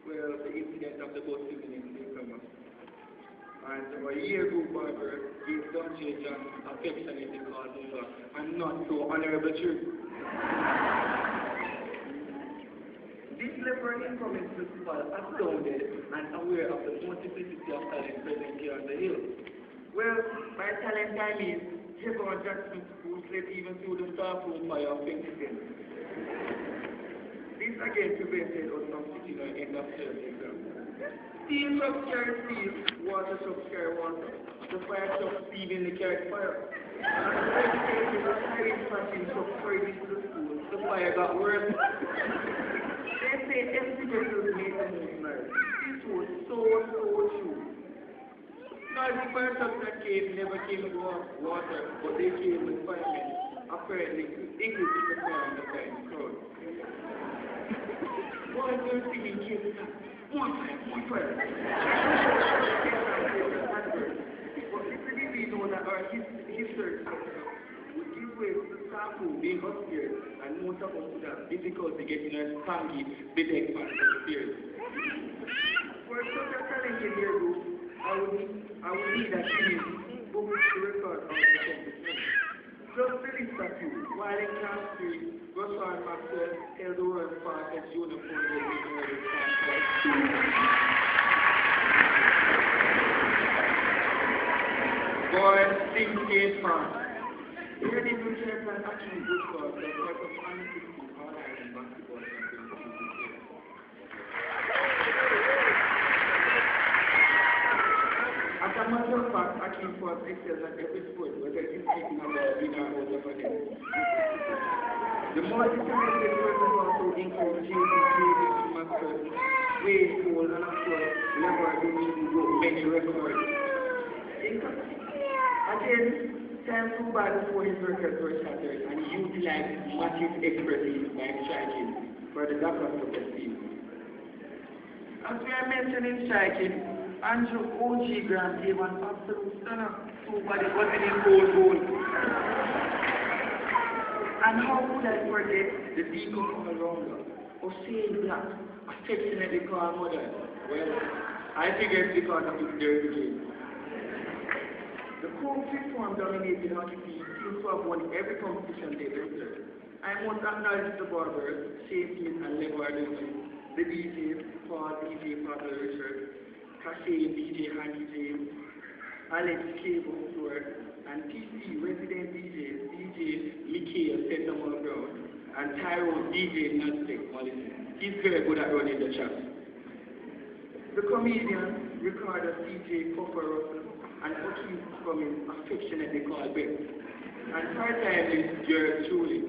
Well, the incident of the bus evening in summer. And our year group barber gave Don J. John affectionately called Mula and not so honorable truth. This left our incoming principal astounded and aware of the multiplicity of talent present here on the hill. Well, by talent I mean Jevon Jackson, who slept even through the staff room by our fingertips. This again prevented us from sitting on end of term exam. Steam trucks carried steel, water trucks carried water. The fire trucks evenly carried fire. And the hiring fashion truck carried into the school. The fire got worse. They say empty vessels made the most noise. This was so true. Now the fire trucks that came never came with water, but they came with firemen. Apparently, equal to the fire in the crowd. One girl singing came one fire. But little did we know that our history would give way to the staff who being upstairs, and most of us would have difficulty getting our spangy big part upstairs. For such a talented year group, I would need a team book to record our accomplishments. Just to list a few, while in class 3, Russell Maxwell held the world fast at Junior 4 Boys, things came fast. Here the future plan actually good for us, the type of analytics in all Ireland basketball championship. As a matter of fact, Akin Force excels at every sport, whether it is speaking about winner or the other. The multi-talented person also includes J.D. Maxwell, Wade Cole, and of course, Leonard who broke many records. Again, time flew by before his records were shattered, and he utilized massive expertise by striking for the Dr. team. As we are mentioning striking, Andrew O.G. Grant gave an absolute stunner to what it was in his own goal. And how could I forget the deacon all-rounder, Hussein Black, affectionately called Mother? Well, I figured because of his dirty game. The Cove Fifth Form dominated hockey team seems to have won every competition they entered. I must acknowledge the barbers, Shane Smith and Levar Newman, the DJs, Paul, DJ, Pablo Richard, Cache, DJ, Handy James, Alex Cable Stewart, and TC resident DJs, DJ Mikhail Sentamon Brown, and Tyro DJ Naztek Molly. He's very good at running the chat. The comedians, recorder DJ Copper Russell, and O'Keefe Cummings affectionately called Ben. And part-time is yours truly,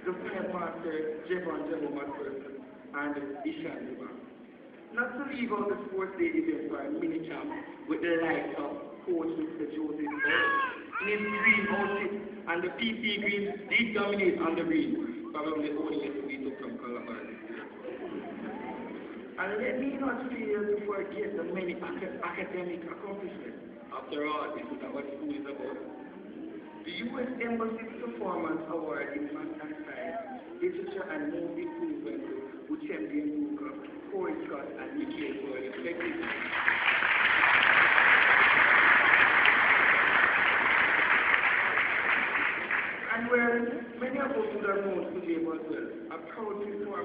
the fire master Jevon McPherson and Ishan Duba. Not to leave out the sports day event for a mini champ with the likes of Coach Mr. Joseph in his green outfit, and the PP Greens did dominate on the green, probably only we took from Calabar this year. And let me not fail to forget the many academic accomplishments. After all, this is what school is about. The U.S. Embassy's Performance Award in Math and Science, Literature and Most Improvement to Champion Booker, Corey Scott, and Mikhail Boyle, respectively. And where many of us would have known today as well, a proud member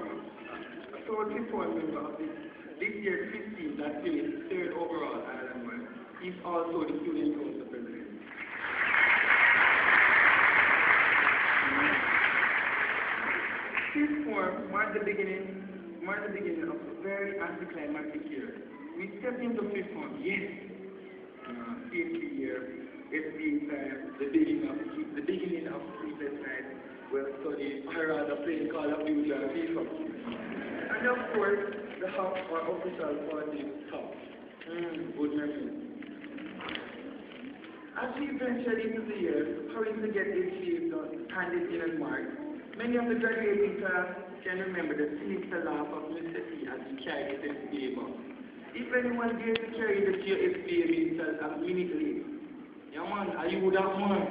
of this year's 15 that placed third overall Ireland, is also the student council president. This form marked the beginning of a very anticlimactic year. We stepped into fifth form, yes, safety year, SBA time, the beginning of sleepless nights, where study, or rather playing Call of Duty or FIFA. And of course, the half or official party top. Good memory. As we ventured into the year, hurrying to get this leave done, handed in and marked, many of the graduating class can remember the sinister laugh of Mr. T as he carried his SBA box. If anyone dared to carry the SBA himself a minute late, yeah man, you would have won.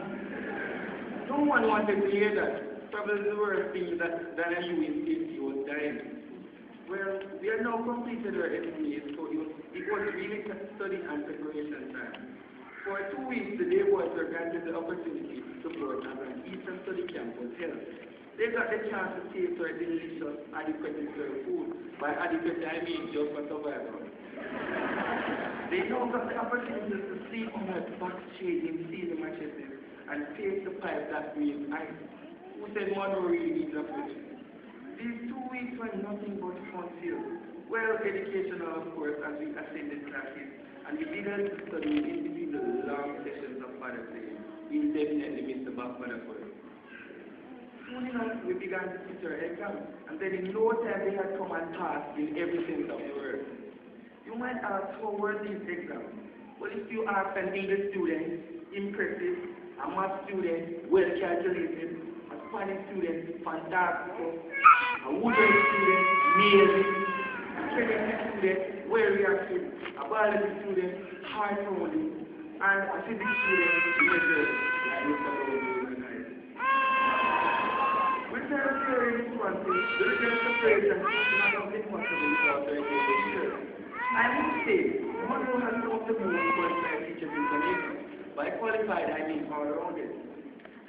No one wanted to hear that. Probably the worst thing that than you in safety was dying. Well, we had now completed our SBA, so it was really study and preparation time. For 2 weeks, the day boys were granted the opportunity to support as an Eastern study camp was held. They got the chance to taste our delicious, adequately served food. By adequate, I mean just for survival. They now got the opportunity to sleep on a box shade in sealed mattresses and taste the pipe that breathes ice. Who said one really needs a fridge? These 2 weeks were nothing but fun filled. Well, educational, of course, as we attended classes, and we began to study in between the long sessions of father playing. We definitely missed the back father for it. Soon enough, we began to sit our exams, and then in no time they had come and passed in every sense of the word. You might ask, how were these exams? Well, if you ask an English student, impressive, a math student, well calculated, a Spanish student, fantastic, a woodland student, amazing, a chemistry student, well reactive, a biology student, hard holding, and a physics student, measured, like Mr. Rose. With their theory responses, the result separation is not only possible without their education. I must say, Monroe has some of the most qualified teachers in Jamaica. By qualified, I mean all-rounded.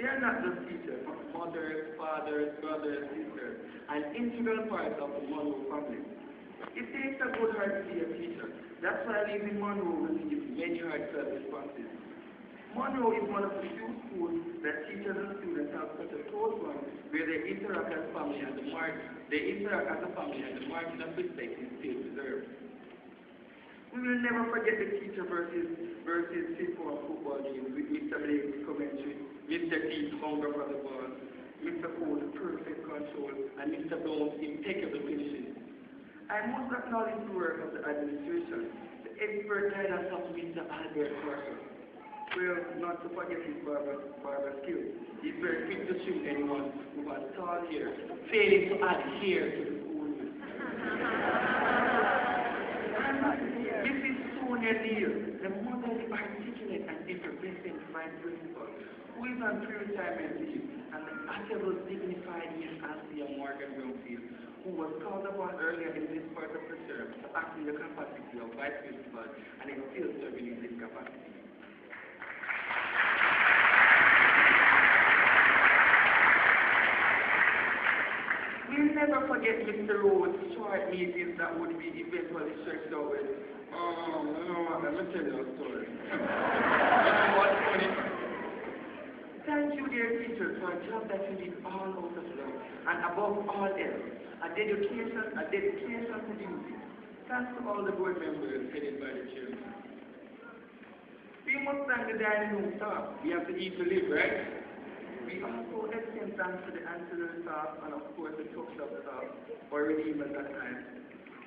They are not just teachers, but mothers, fathers, brothers, sisters, and integral parts of the Monroe family. It takes a good heart to be a teacher. That's why leaving Monroe receives many heartfelt responses. Monroe is one of the few schools that teachers and students have such a close bond where they interact as a family and the margin of respect is still preserved. We will never forget the teacher versus fifth form football games with Mr. Blake's commentary, Mr. T's hunger for the ball, Mr. Cole's perfect control, and Mr. Brown's impeccable finishing. I must acknowledge the work of the administration, the expert guidance of Mr. Albert Carter. Well, not to forget his barber skills. He's very quick to shoot anyone who has tall hair, failing to add hair to the school. Mrs. Sonia Neal, the motherly, articulate, and effervescent vice principal, who is on pre-retirement leave, and the affable, dignified Miss Anthea Morgan Brownfield, who was called upon earlier in this part of the term to act in the capacity of vice principal and is still serving in this capacity. We'll never forget Mr. Rhodes' short meetings that would be eventually stretched out with, let me tell you a story. What's funny? Thank you, dear teachers, for a job that you did all out of love, and above all else, a dedication to duty. Thanks to all the board members headed by the chairman. We must thank the dining room staff. We have to eat to live, right? We also extend thanks to the ancillary staff and of course the top shop staff for relief at that time.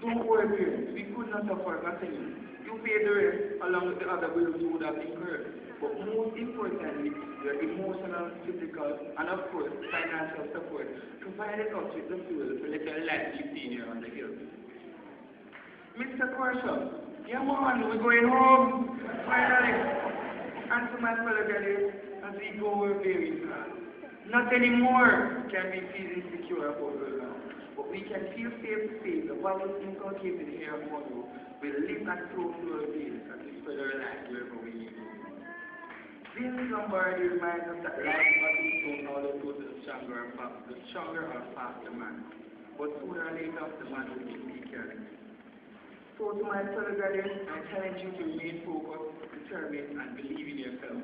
Don't worry parents, we could not afford nothing. You pay the rest along with the other bills you would have incurred. But most importantly, your emotional, physical, and of course financial support provided us with the fuel to let your life be seen here on the hill. Mr. Corsham, yeah man, we're going home, finally. And to my fellow graduates, as we go over very fast. Not anymore can we feel insecure about the law, but we can feel safe to say the values inculcated here at Monroe will live and flow through our veins as we spread our light wherever we need to. Vince Lombardi reminds us that life doesn't show how to go to the stronger or faster man, but sooner or later the man will be carried. So to my fellow graduates, I challenge you to remain focused, determined, and believe in yourself.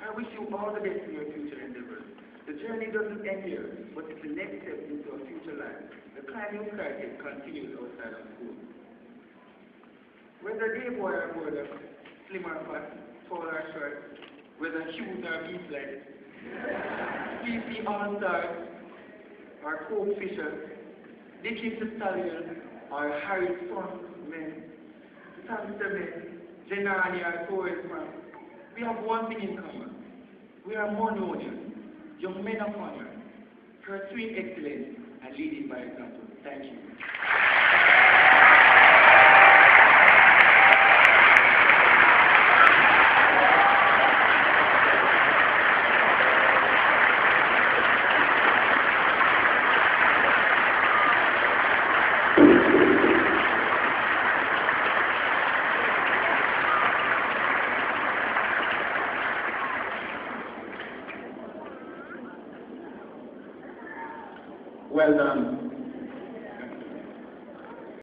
I wish you all the best in your future endeavors. The journey doesn't end here, but it's the next step into a future life. The climb you started continues outside of school. Whether day boy or boarder, slim or fat, tall or short, whether shoes or beaslets, CC All-Stars, or Coke Fisher, Dickie the Stallion, or Harry Swan men, Sam Seven, Generali or Torres man, we have one thing in common. We are Mononians, young men of honor, pursuing excellence and leading by example. Thank you. Well done.